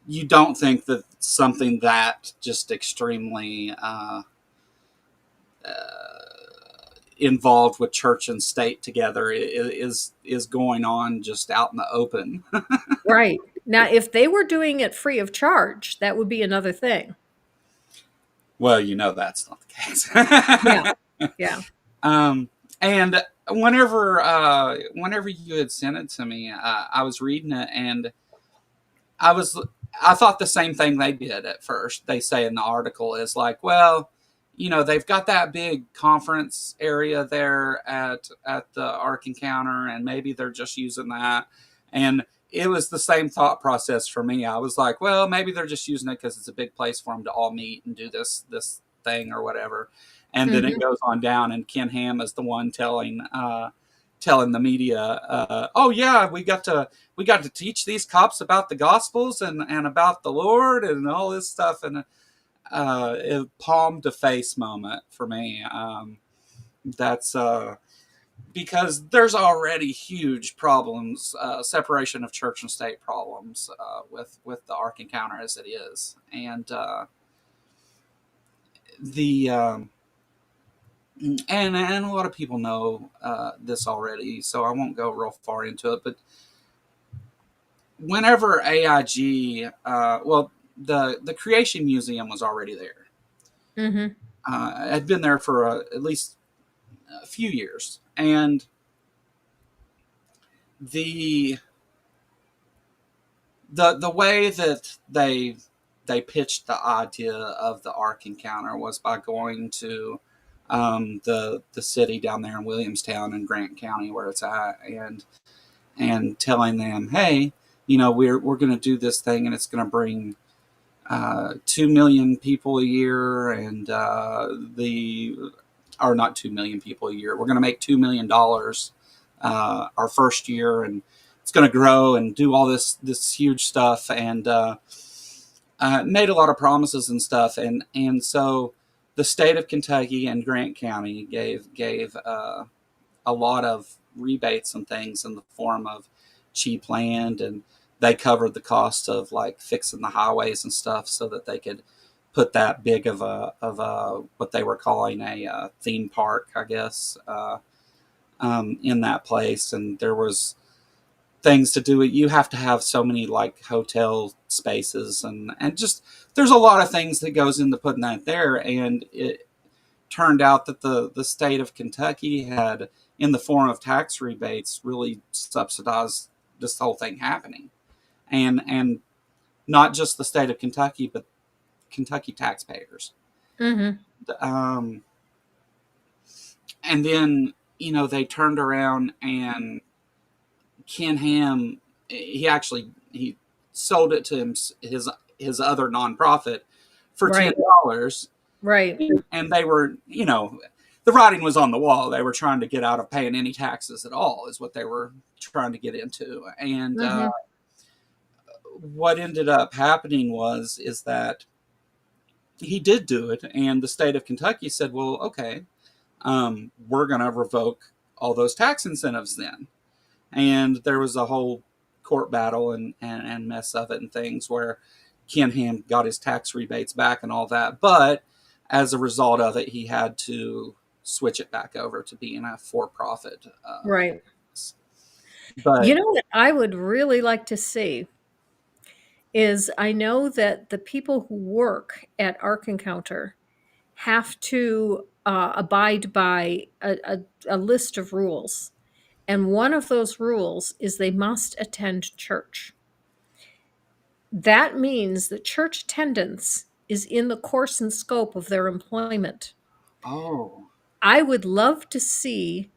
you don't think that something that just extremely involved with church and state together is going on just out in the open. Right. Now, if they were doing it free of charge, that would be another thing. Well, that's not the case. Yeah. Yeah. um, and whenever you had sent it to me, I was reading it, and I was I thought the same thing they did at first. They say in the article is like, well, they've got that big conference area there at the Ark Encounter, and maybe they're just using that. And it was the same thought process for me. I was like, well, maybe they're just using it because it's a big place for them to all meet and do this thing or whatever. And then it Mhm. goes on down, and Ken Ham is the one telling the media, "Oh yeah, we got to teach these cops about the Gospels and about the Lord and all this stuff." And a palm to face moment for me. That's because there's already huge problems, separation of church and state problems with the Ark Encounter as it is, and the and a lot of people know this already, so I won't go real far into it. But whenever AIG, well, the Creation Museum was already there. Mhm. Had been there for at least a few years, and the the way that they pitched the idea of the Ark Encounter was by going to the city down there in Williamstown in Grant County where it's at, and telling them, hey, we're going to do this thing, and it's going to bring 2 million people a year, and the or not 2 million people a year. We're going to make $2 million our first year, and it's going to grow and do all this huge stuff, and made a lot of promises and stuff, and so the state of Kentucky and Grant County gave a lot of rebates and things in the form of cheap land, and they covered the cost of like fixing the highways and stuff so that they could put that big of a what they were calling a theme park, I guess, in that place. And there was things to do. You have to have so many like hotel spaces, and just there's a lot of things that goes into putting that there. And it turned out that the state of Kentucky had, in the form of tax rebates, really subsidized this whole thing happening, and not just the state of Kentucky, but Kentucky taxpayers. Mhm. Um, and then they turned around, and Ken Ham, he sold it to his other nonprofit for ten Right. dollars, Right. and they were the writing was on the wall. They were trying to get out of paying any taxes at all, is what they were trying to get into. And Mhm. what ended up happening is that he did do it, and the state of Kentucky said, "Well, okay, we're going to revoke all those tax incentives then." And there was a whole court battle and mess of it and things where Ken Ham got his tax rebates back and all that, but as a result of it, he had to switch it back over to being a for-profit. Right. You But know what I would really like to see is I know that the people who work at Ark Encounter have to abide by a list of rules. And one of those rules is they must attend church. That means that church attendance is in the course and scope of their employment. oh, I would love to see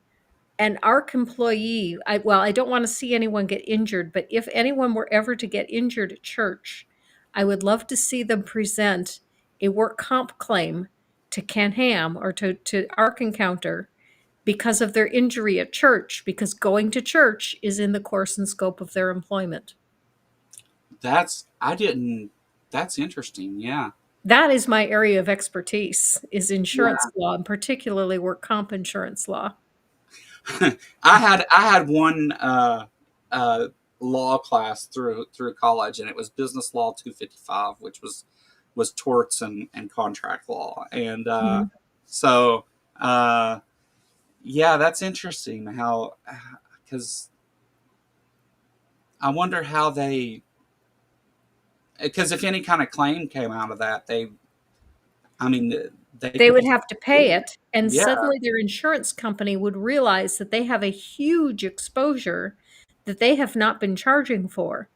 an ARC employee, I don't want to see anyone get injured, but if anyone were ever to get injured at church, I would love to see them present a work comp claim to Can-Ham or to ARC Encounter because of their injury at church, because going to church is in the course and scope of their employment. I didn't. That's interesting. Yeah. That is my area of expertise, is insurance Yeah. law, and particularly work comp insurance law. I had one uh, law class through college, and it was business law 255, which was torts and contract law, and Mhm. so uh, yeah, that's interesting. How because I wonder how they because if any kind of claim came out of that, I mean they They could would be have to pay sued. it, and Yeah, suddenly their insurance company would realize that they have a huge exposure that they have not been charging for.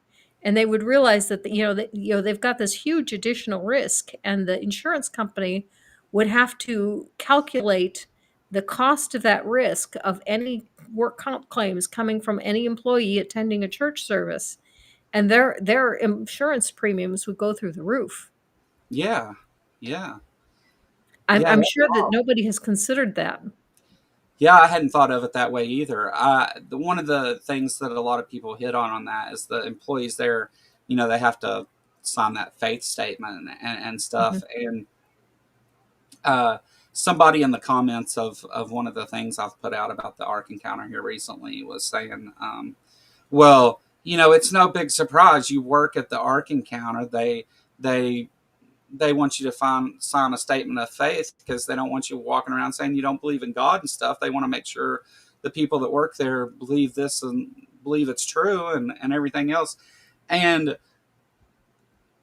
And they would realize that, they've got this huge additional risk, and the insurance company would have to calculate the cost of that risk of any work comp claims coming from any employee attending a church service, and their insurance premiums would go through the roof. yeah, yeah, I'm, yeah. I'm That's sure that wild. nobody has considered that. Yeah, I hadn't thought of it that way either. One of the things that a lot of people hit on that is the employees there, they have to sign that faith statement and stuff. Mhm. And uh, somebody in the comments of one of the things I've put out about the Ark Encounter here recently was saying, well, it's no big surprise you work at the Ark Encounter. They they want you to sign a statement of faith because they don't want you walking around saying you don't believe in God and stuff. They want to make sure the people that work there believe this and believe it's true and everything else. And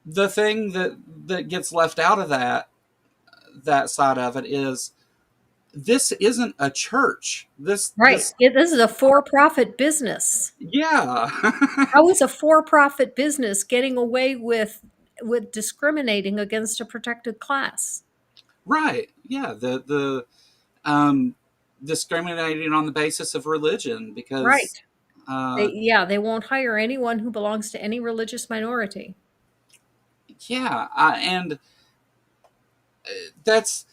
the thing that gets left out of that side of it is this isn't a church. Right. This is a for-profit business. Yeah. How is a for-profit business getting away with discriminating against a protected class? Right. Yeah. The um discriminating on the basis of religion Right. because uh They won't hire anyone who belongs to any religious minority. yeah, and that's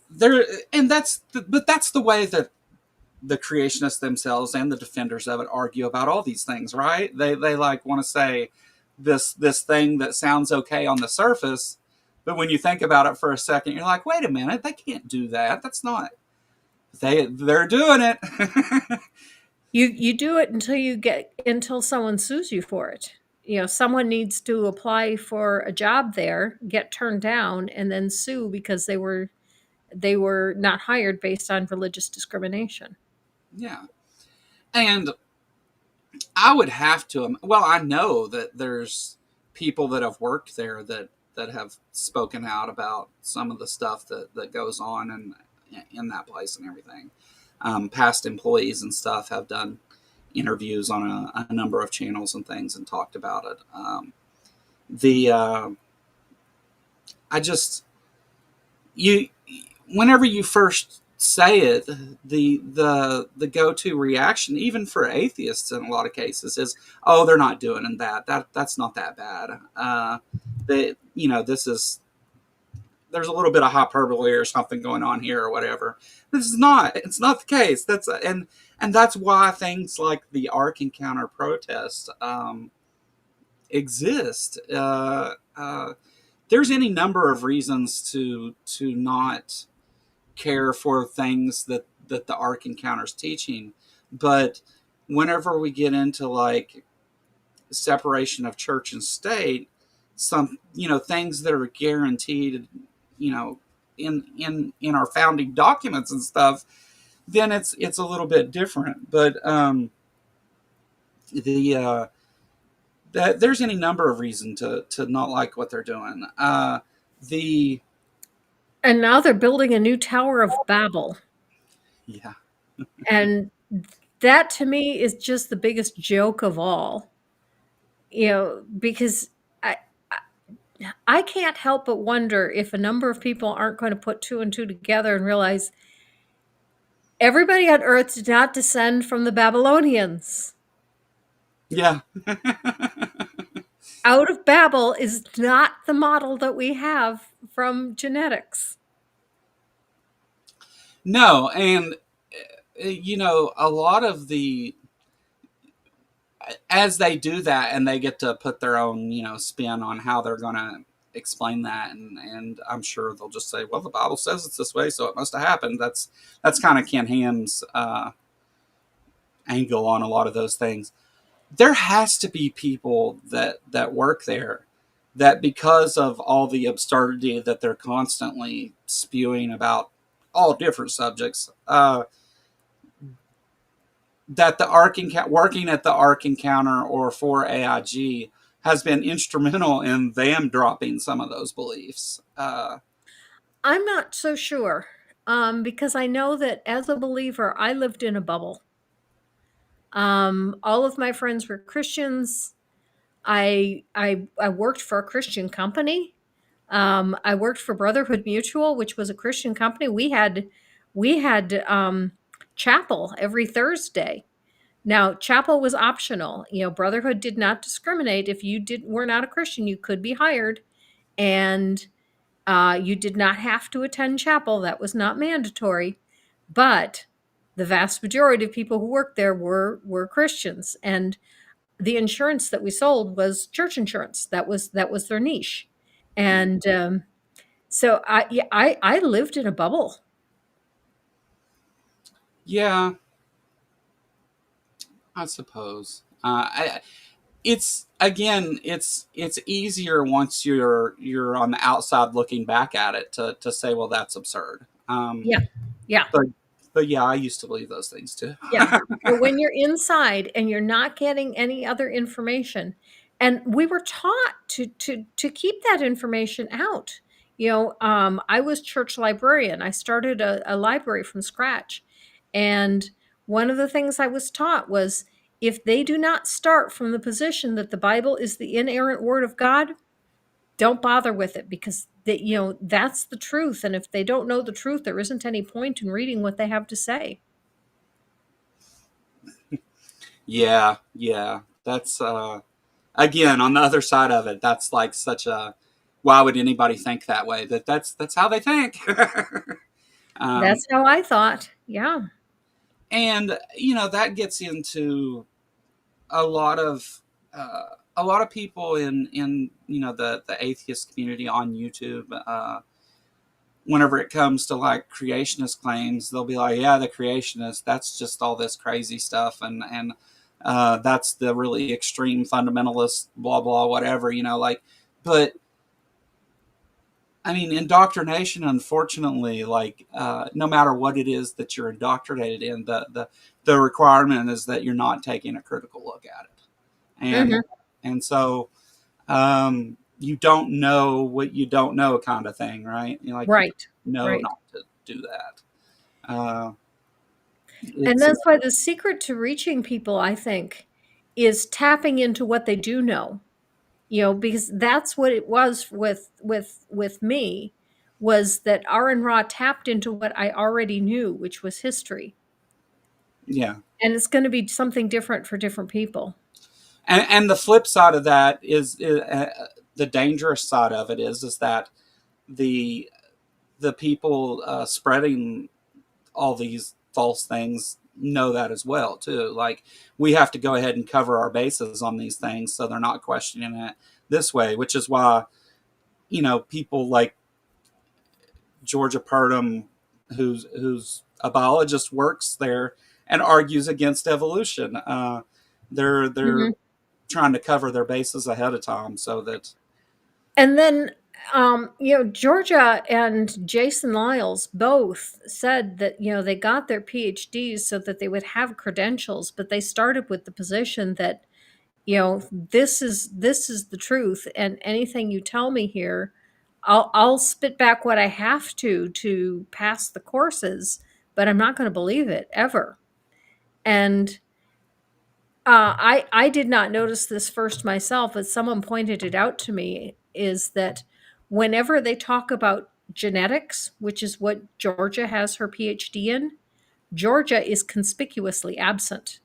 there and but that's the way that the creationists themselves and the defenders of it argue about all these things, right? They like want to say this thing that sounds okay on the surface, but when you think about it for a second, you're like, wait a minute, they can't do that. That's not they're doing it. You do it until someone sues you for it. Someone needs to apply for a job there, get turned down, and then sue because they were not hired based on religious discrimination. Yeah, and I would have to. Well, I know that there's people that have worked there that have spoken out about some of the stuff that goes on in that place and everything. Past employees and stuff have done interviews on a number of channels and things and talked about it. The I just you whenever you first say it, the go to reaction, even for atheists in a lot of cases, is, "Oh, they're not doing that. That's not that bad." They, this is there's a little bit of hyperbole or something going on here or whatever. This is not. It's not the case. And that's why things like the Ark Encounter protest exist. There's any number of reasons to not care for things that the Ark Encounter's teaching, but whenever we get into like separation of church and state, some things that are guaranteed, you know, in our founding documents and stuff, then it's a little bit different. But the that there's any number of reasons to not like what they're doing. The And now they're building a new Tower of Babel. Yeah, And that to me is just the biggest joke of all. Because I I can't help but wonder if a number of people aren't going to put two and two together and realize Everybody on Earth did not descend from the Babylonians. Yeah. Out of Babel is not the model that we have from genetics. No, and a lot of the as they do that and they get to put their own spin on how they're going to explain that, and I'm sure they'll just say, well, the Bible says it's this way, so it must have happened. That's kind of Ken Ham's angle on a lot of those things. There has to be people that work there that, because of all the absurdity that they're constantly spewing about all different subjects, that the working at the Ark Encounter or for AIG has been instrumental in them dropping some of those beliefs. I'm not so sure, because I know that as a believer, I lived in a bubble. All of my friends were Christians. I worked for a Christian company. I worked for Brotherhood Mutual, which was a Christian company. We had chapel every Thursday. Now, chapel was optional. Brotherhood did not discriminate. If you were not a Christian, you could be hired, and you did not have to attend chapel. That was not mandatory, but the vast majority of people who worked there were Christians, and the insurance that we sold was church insurance. That was their niche, and so I lived in a bubble. Yeah, I suppose. It's again, it's easier once you're on the outside looking back at it to say, well, that's absurd. Yeah, yeah. But yeah, I used to believe those things too. Yeah. But when you're inside and you're not getting any other information, and we were taught to keep that information out. I was church librarian. I started a library from scratch. And one of the things I was taught was, if they do not start from the position that the Bible is the inerrant word of God, don't bother with it, because that's the truth. And if they don't know the truth, there isn't any point in reading what they have to say. Yeah, yeah. That's again, on the other side of it, that's like such a, why would anybody think that way? That's how they think. um, That's how I thought. Yeah. and that gets into a lot of people in the atheist community on YouTube. Whenever it comes to like creationist claims, they'll be like, yeah, the creationist, that's just all this crazy stuff, and that's the really extreme fundamentalist, blah blah whatever, like. But I mean, indoctrination, unfortunately, like no matter what it is that you're indoctrinated in, the requirement is that you're not taking a critical look at it, and Mhm. so you don't know what you don't know, kind of thing, right? Like, you Right. know Right. not to do that. Uh, And it's that's why the secret to reaching people, I think, is tapping into what they do know. Because that's what it was with me, was that Aaron Ra tapped into what I already knew, which was history. Yeah, And it's going to be something different for different people. and the flip side of that is the dangerous side of it is that the people spreading all these false things know that as well too. Like, we have to go ahead and cover our bases on these things so they're not questioning it this way, which is why people like Georgia Purdom, who's a biologist, works there and argues against evolution. They're Mhm. trying to cover their bases ahead of time so that. And then, Georgia and Jason Lyles both said that, they got their PhDs so that they would have credentials, but they started with the position that, this is the truth, and anything you tell me here, I'll spit back what I have to pass the courses, but I'm not going to believe it ever. And I did not notice this first myself, but someone pointed it out to me, is that whenever they talk about genetics, which is what Georgia has her PhD in, Georgia is conspicuously absent.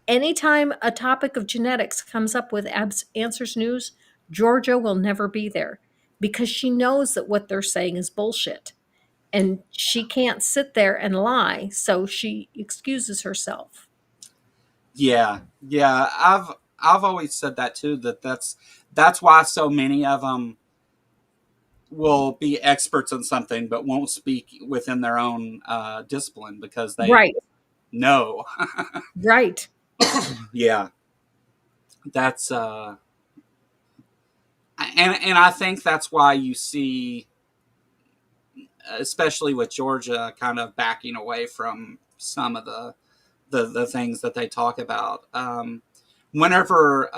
Anytime a topic of genetics comes up with Answers News, Georgia will never be there because she knows that what they're saying is bullshit. And she can't sit there and lie, so she excuses herself. Yeah, yeah. I've always said that too. That's why so many of them will be experts in something but won't speak within their own discipline because they Right, know. right. Yeah, that's and I think that's why you see, especially with Georgia, kind of backing away from some of the things that they talk about. Whenever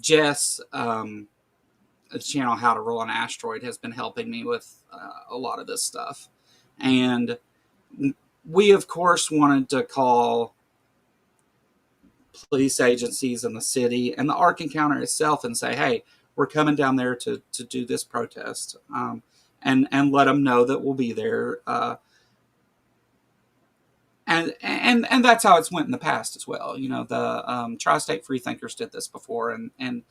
Jess, the channel How to Roll an Asteroid, has been helping me with a lot of this stuff, and we of course wanted to call police agencies in the city and the Ark Encounter itself and say, hey, we're coming down there to do this protest, and let them know that we'll be there. And that's how it's went in the past as well. You know, the Tri-State Freethinkers did this before, and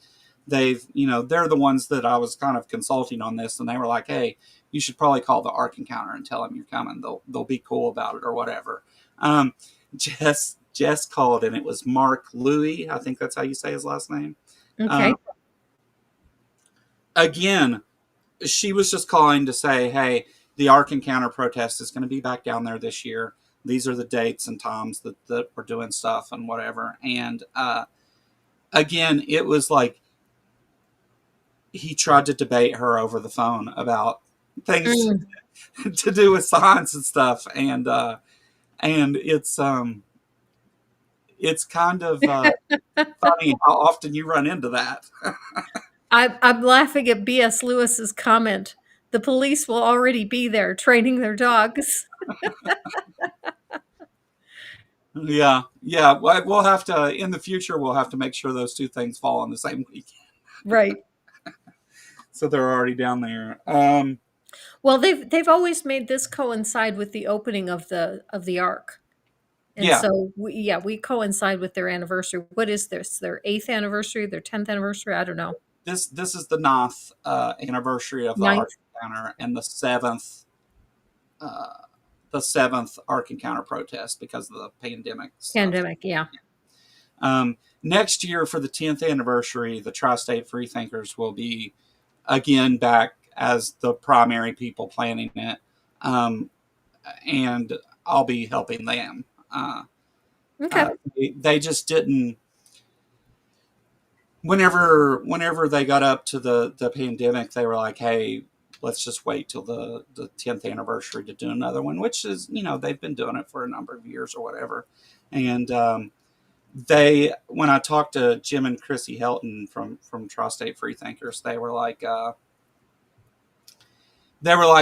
they've, they're the ones that I was kind of consulting on this, and they were like, hey, you should probably call the Ark Encounter and tell them you're coming. They'll be cool about it or whatever. Um, Jess called, and it was Mark Louie. I think that's how you say his last name. Okay. Um, again, she was just calling to say, hey, the Ark Encounter protest is going to be back down there this year. These are the dates and times that we're doing stuff and whatever. And again, it was like he tried to debate her over the phone about things Mm. to do with science and stuff. And it's kind of funny how often you run into that. I'm laughing at B.S. Lewis's comment. The police will already be there training their dogs. Yeah, yeah. We'll have to in the future. We'll have to make sure those two things fall on the same week, Right. so they're already down there. Well, they've always made this coincide with the opening of the ark. And Yeah, so we coincide with their anniversary. What is this? Their 8th anniversary, their 10th anniversary? I don't know. this is the ninth anniversary of the Ark Ninth Encounter and uh, the seventh Ark Encounter protest because of the pandemic stuff. pandemic, yeah. Next year for the 10th anniversary, the Tri-State Freethinkers will be again back as the primary people planning it, and I'll be helping them. Okay. They just didn't. Whenever they got up to the pandemic, they were like, "Hey, let's just wait till the 10th anniversary to do another one," which is, they've been doing it for a number of years or whatever. And when I talked to Jim and Chrissy Helton from Tri-State Freethinkers, they were like,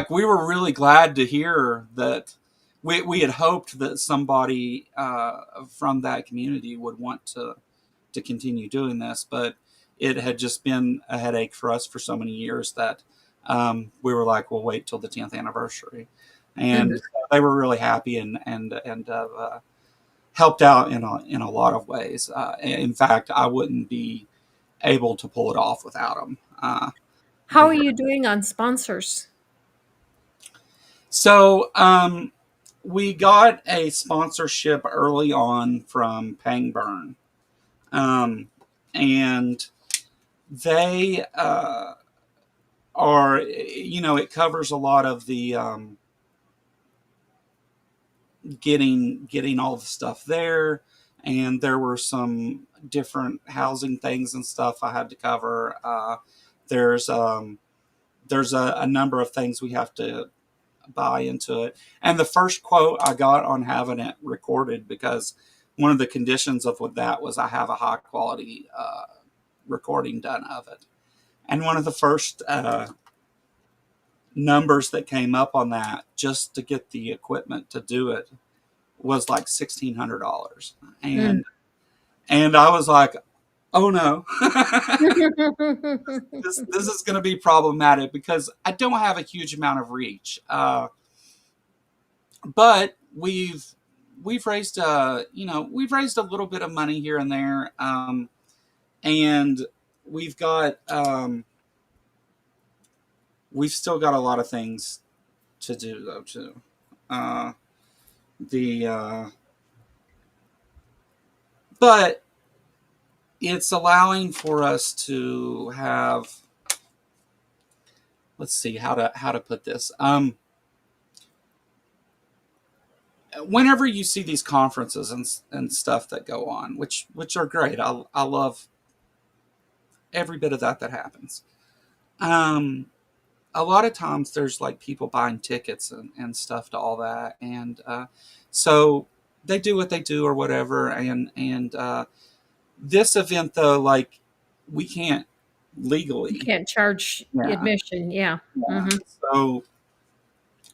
we were really glad to hear that. We had hoped that somebody from that community would want to continue doing this, but it had just been a headache for us for so many years that we were like, we'll wait till the 10th anniversary. And Mhm. they were really happy and helped out in a lot of ways. In fact, I wouldn't be able to pull it off without them. How are you doing on sponsors? So we got a sponsorship early on from Pangburn, and they it covers a lot of the getting all the stuff there, and there were some different housing things and stuff I had to cover. There's there's a number of things we have to buy into it. And the first quote I got on having it recorded, because one of the conditions of that was I have a high quality recording done of it. And one of the first numbers that came up on that just to get the equipment to do it was like $1,600. Mm. And I was like, oh no, this is going to be problematic because I don't have a huge amount of reach. but we've raised we've raised a little bit of money here and there, and we've got we've still got a lot of things to do though too. Uh, the But it's allowing for us to have, let's see how to put this. Whenever you see these conferences and stuff that go on, which are great, I love every bit of that happens. Um, a lot of times there's like people buying tickets and stuff to all that, and so they do what they do or whatever. And this event though, like we can't You legally, can't charge yeah, admission, yeah. yeah. Mhm.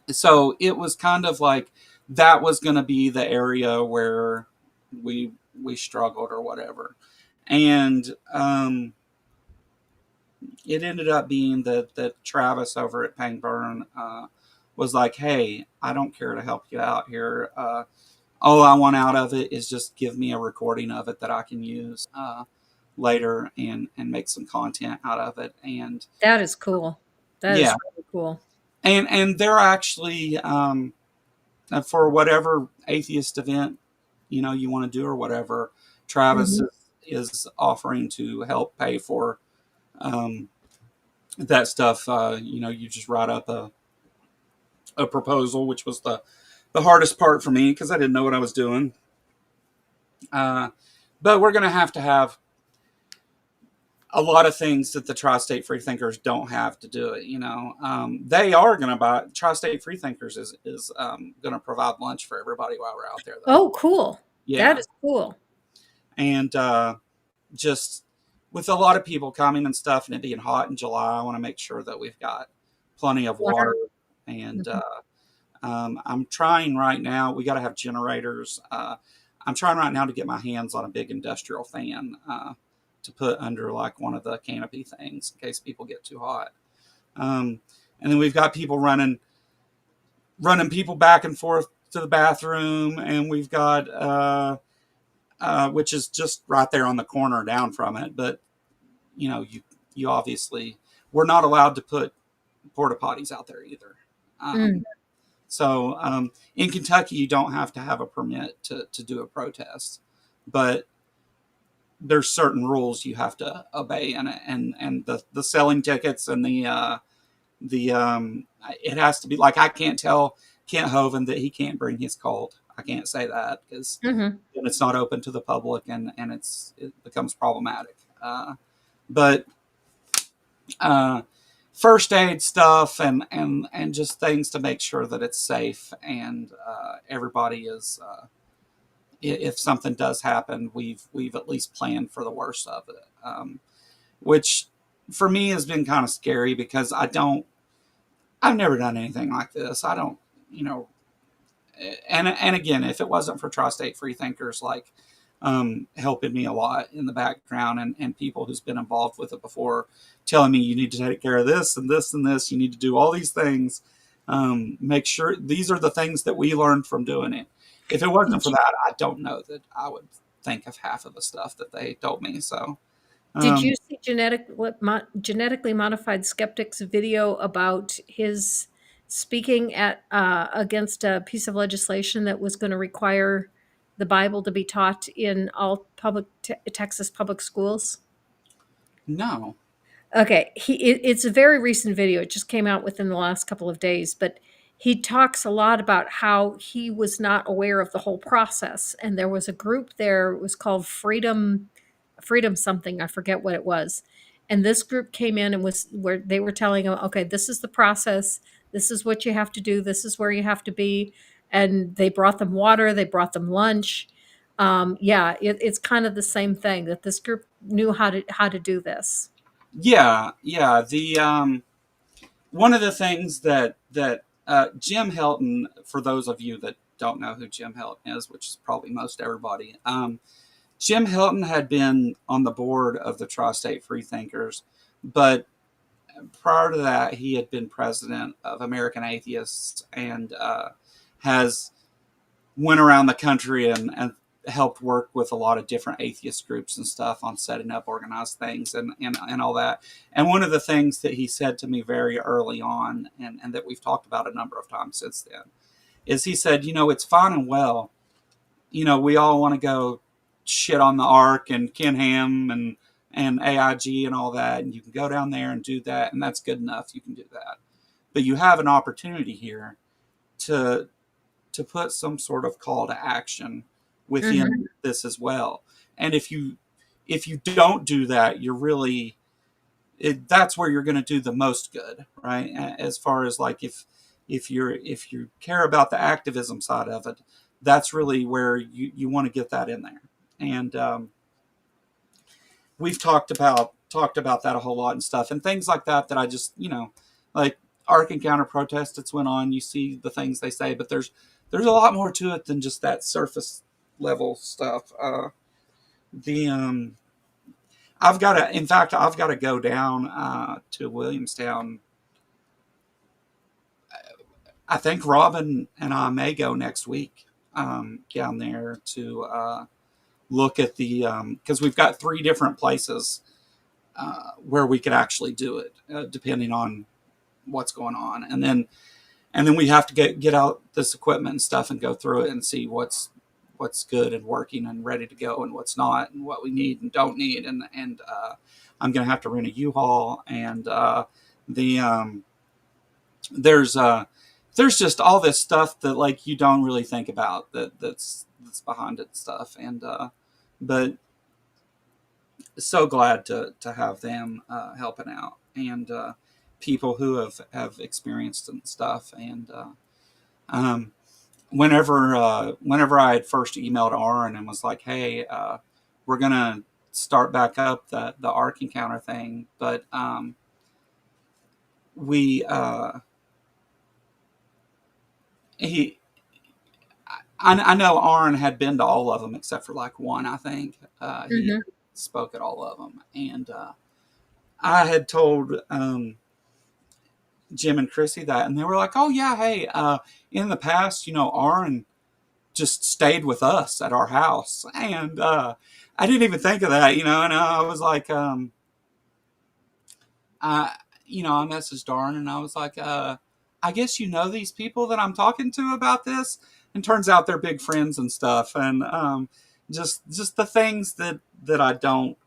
So it was kind of like that was going to be the area where we struggled or whatever, and it ended up being that Travis over at Pangburn was like, "Hey, I don't care to help you out here. All I want out of it is just give me a recording of it that I can use later and make some content out of it." And That is cool. That yeah, is really cool. and they're actually for whatever atheist event you want to do or whatever. Travis Mhm. is offering to help pay for um, that stuff. You just write up a proposal, which was the hardest part for me because I didn't know what I was doing. Uh, but we're going to have a lot of things that the tri-state freethinkers don't have to do it. They are going to buy. Tri-state freethinkers is going to provide lunch for everybody while we're out there, though. Oh, cool. That Yeah, is cool. and just with a lot of people coming and stuff, and it being hot in July, I want to make sure that we've got plenty of Water. water. And Mhm. I'm trying right now. We got to have generators. I'm trying right now to get my hands on a big industrial fan to put under like one of the canopy things in case people get too hot. Um, and then we've got people running people back and forth to the bathroom, and we've got which is just right there on the corner down from it. But you obviously we're not allowed to put porta potties out there either. Mm. So in Kentucky, you don't have to have a permit to do a protest, but there's certain rules you have to obey in it, and the selling tickets and the it has to be like I can't tell Kent Hovind that he can't bring his cult. I can't say that because Mhm. then it's not open to the public and it becomes problematic. But uh, first aid stuff and just things to make sure that it's safe and everybody is if something does happen, we've at least planned for the worst of it, which for me has been kind of scary because I've never done anything like this. I don't you know and again, if it wasn't for tri-state freethinkers like helping me a lot in the background and people who's been involved with it before telling me you need to take care of this and this and this, you need to do all these things, make sure these are the things that we learned from doing it. If it wasn't Did for you that, I don't know that I would think of half of the stuff that they told me. So did you um, see genetically modified skeptics video about his speaking at against a piece of legislation that was going to require the Bible to be taught in all Texas public schools? no. Okay, it's a very recent video. It just came out within the last couple of days, but he talks a lot about how he was not aware of the whole process. And there was a group there, it was called Freedom something, I forget what it was. And this group came in and was where they were telling him, okay, this is the process, this is what you have to do, this is where you have to be. And they brought them water, they brought them lunch. Yeah, it's kind of the same thing that this group knew how to do this. Yeah. The one of the things that Jim Helton, for those of you that don't know who Jim Helton is, which is probably most everybody, Jim Helton had been on the board of the Tri-State Freethinkers, but prior to that, he had been president of American Atheists and has went around the country and helped work with a lot of different atheist groups and stuff on setting up organized things and all that. And one of the things that he said to me very early on, and that we've talked about a number of times since then, is he said, it's fine and well. We all want to go shit on the Ark and Ken Ham and AIG and all that, and you can go down there and do that, and that's good enough. You can do that, but you have an opportunity here to put some sort of call to action Mhm. within this as well. And if you don't do that, you're really that's where you're going to do the most good, right? As far as like if you care about the activism side of it, that's really where you want to get that in there. And we've talked about that a whole lot and stuff and things like that I just like Arc Encounter protest that's went on. You see the things they say, but there's a lot more to it than just that surface level stuff. The I've got to go down to Williamstown. I think Robin and I may go next week down there to look at the because we've got three different places where we could actually do it, depending on what's going on, and then we have to get out this equipment and stuff and go through it and see what's good and working and ready to go and what's not and what we need and don't need, and I'm gonna have to rent a U-Haul, and the there's there's just all this stuff that like you don't really think about that's behind it stuff, and but so glad to have them helping out, and people who have experienced and stuff, and um, whenever I had first emailed Aaron and was like, hey, we're gonna start back up the Arc Encounter thing, but we he I know Aaron had been to all of them except for like one. I think he Mhm. spoke at all of them, and I had told Jim and Chrissy that, and they were like, "Oh yeah, hey, in the past, Aaron just stayed with us at our house," and I didn't even think of that, and I was like, I I messaged Aaron and I was like, I guess these people that I'm talking to about this, and turns out they're big friends and stuff, and just the things that I don't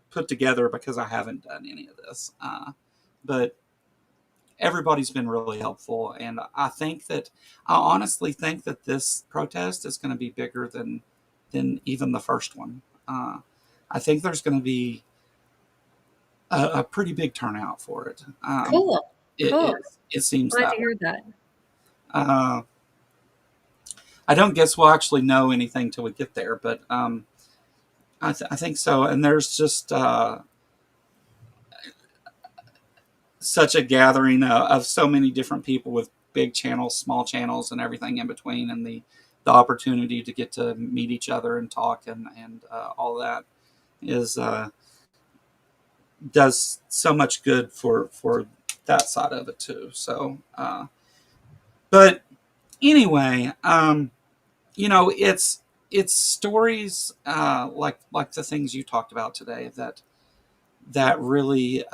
put together because I haven't done any of this, but everybody's been really helpful, and I honestly think that this protest is going to be bigger than even the first one. I think there's going to be a pretty big turnout for it. Cool. It, Cool. it it seems Glad that to way. hear that. Uh, I don't guess we'll actually know anything till we get there, but I think so. And there's just such a gathering of so many different people with big channels, small channels, and everything in between, and the opportunity to get to meet each other and talk and all that is does so much good for that side of it too. So, but anyway, it's stories like the things you talked about today that really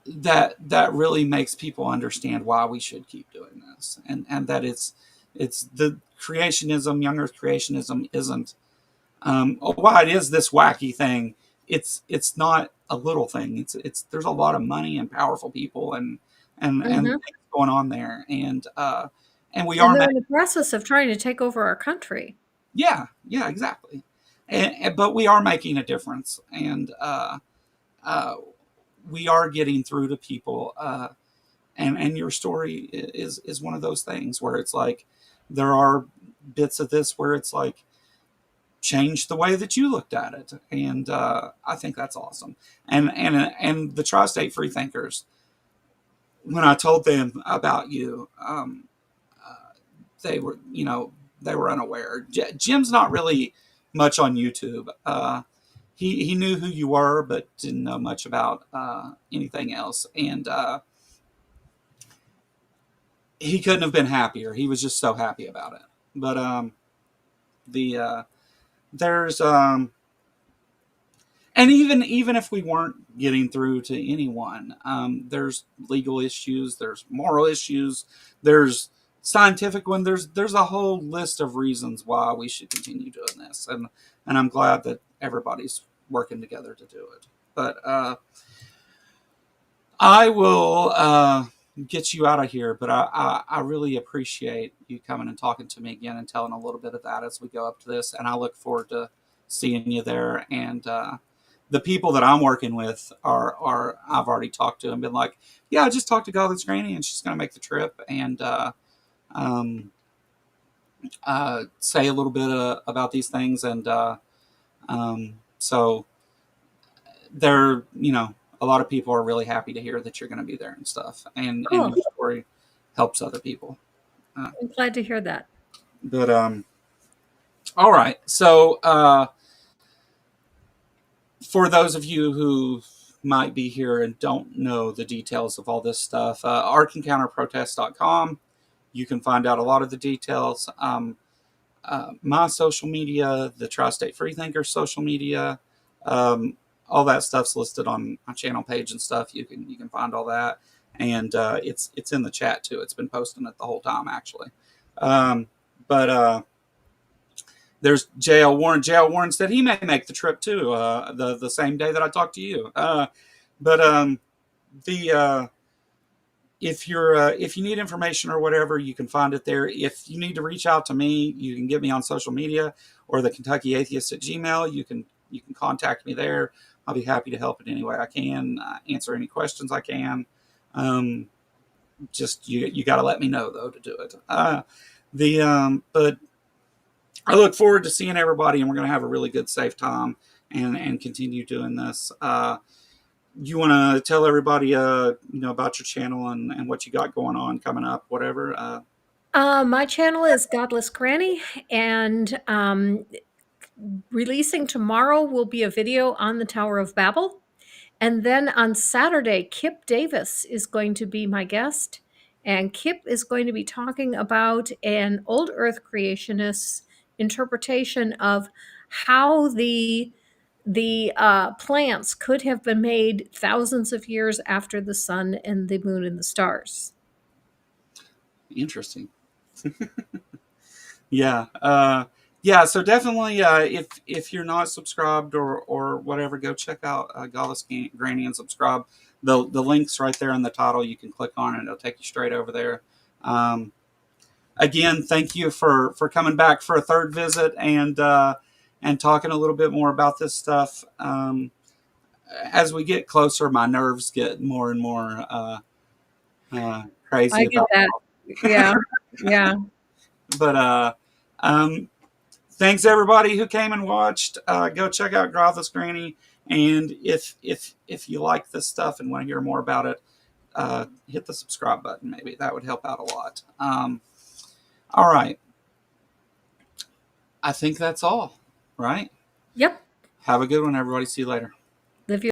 that really makes people understand why we should keep doing this, and that it's the creationism, young earth creationism isn't while it is this wacky thing, it's not a little thing. It's there's a lot of money and powerful people and Mhm. things going on there, and we And are they're in the process of trying to take over our country. yeah, exactly. But we are making a difference, and uh, we are getting through to people. And your story is one of those things where it's like there are bits of this where it's like changed the way that you looked at it, and I think that's awesome. And the tri-state freethinkers, when I told them about you, they were they were unaware. Jim's not really much on YouTube. He knew who you were, but didn't know much about anything else. And he couldn't have been happier. He was just so happy about it. But the there's and even if we weren't getting through to anyone, there's legal issues, there's moral issues, there's scientific one. There's a whole list of reasons why we should continue doing this, and I'm glad that everybody's working together to do it. But I will get you out of here, but I really appreciate you coming and talking to me again and telling a little bit of that as we go up to this. And I look forward to seeing you there. And the people that I'm working with are I've already talked to and been like, yeah, I just talked to God's Granny and she's going to make the trip and um, say a little bit about these things. And so they're, a lot of people are really happy to hear that you're going to be there and stuff, and Cool. your story helps other people. I'm glad to hear that. But all right. So for those of you who might be here and don't know the details of all this stuff, arkencounterprotest.com. You can find out a lot of the details. My social media, the Tri-State Freethinker social media, um, all that stuff's listed on my channel page and stuff. You can find all that, and it's in the chat too. It's been posting it the whole time actually. But there's JL Warren. JL Warren said he may make the trip too. The same day that I talked to you. But the if you need information or whatever, you can find it there. If you need to reach out to me, you can get me on social media or the Kentucky Atheist at Gmail. You can contact me there. I'll be happy to help in any way I can, answer any questions I can. Um, just you got to let me know though to do it. But I look forward to seeing everybody, and we're going to have a really good, safe time and continue doing this. You want to tell everybody, about your channel and what you got going on coming up, whatever. My channel is Godless Granny, and releasing tomorrow will be a video on the Tower of Babel. And then on Saturday, Kip Davis is going to be my guest. And Kip is going to be talking about an old Earth creationist interpretation of how the plants could have been made thousands of years after the sun and the moon and the stars. Interesting. Yeah. Yeah. So definitely, if you're not subscribed or whatever, go check out Godless Granny and subscribe. The link's right there in the title. You can click on it; it'll take you straight over there. Um, Again, thank you for coming back for a third visit and talking a little bit more about this stuff. As we get closer, my nerves get more and more crazy I get about. that. Yeah. Yeah. But thanks everybody who came and watched. Go check out Grothless Granny, and if you like this stuff and want to hear more about it, hit the subscribe button. Maybe that would help out a lot. All right, I think that's all. Right. Yep. Have a good one, everybody. See you later.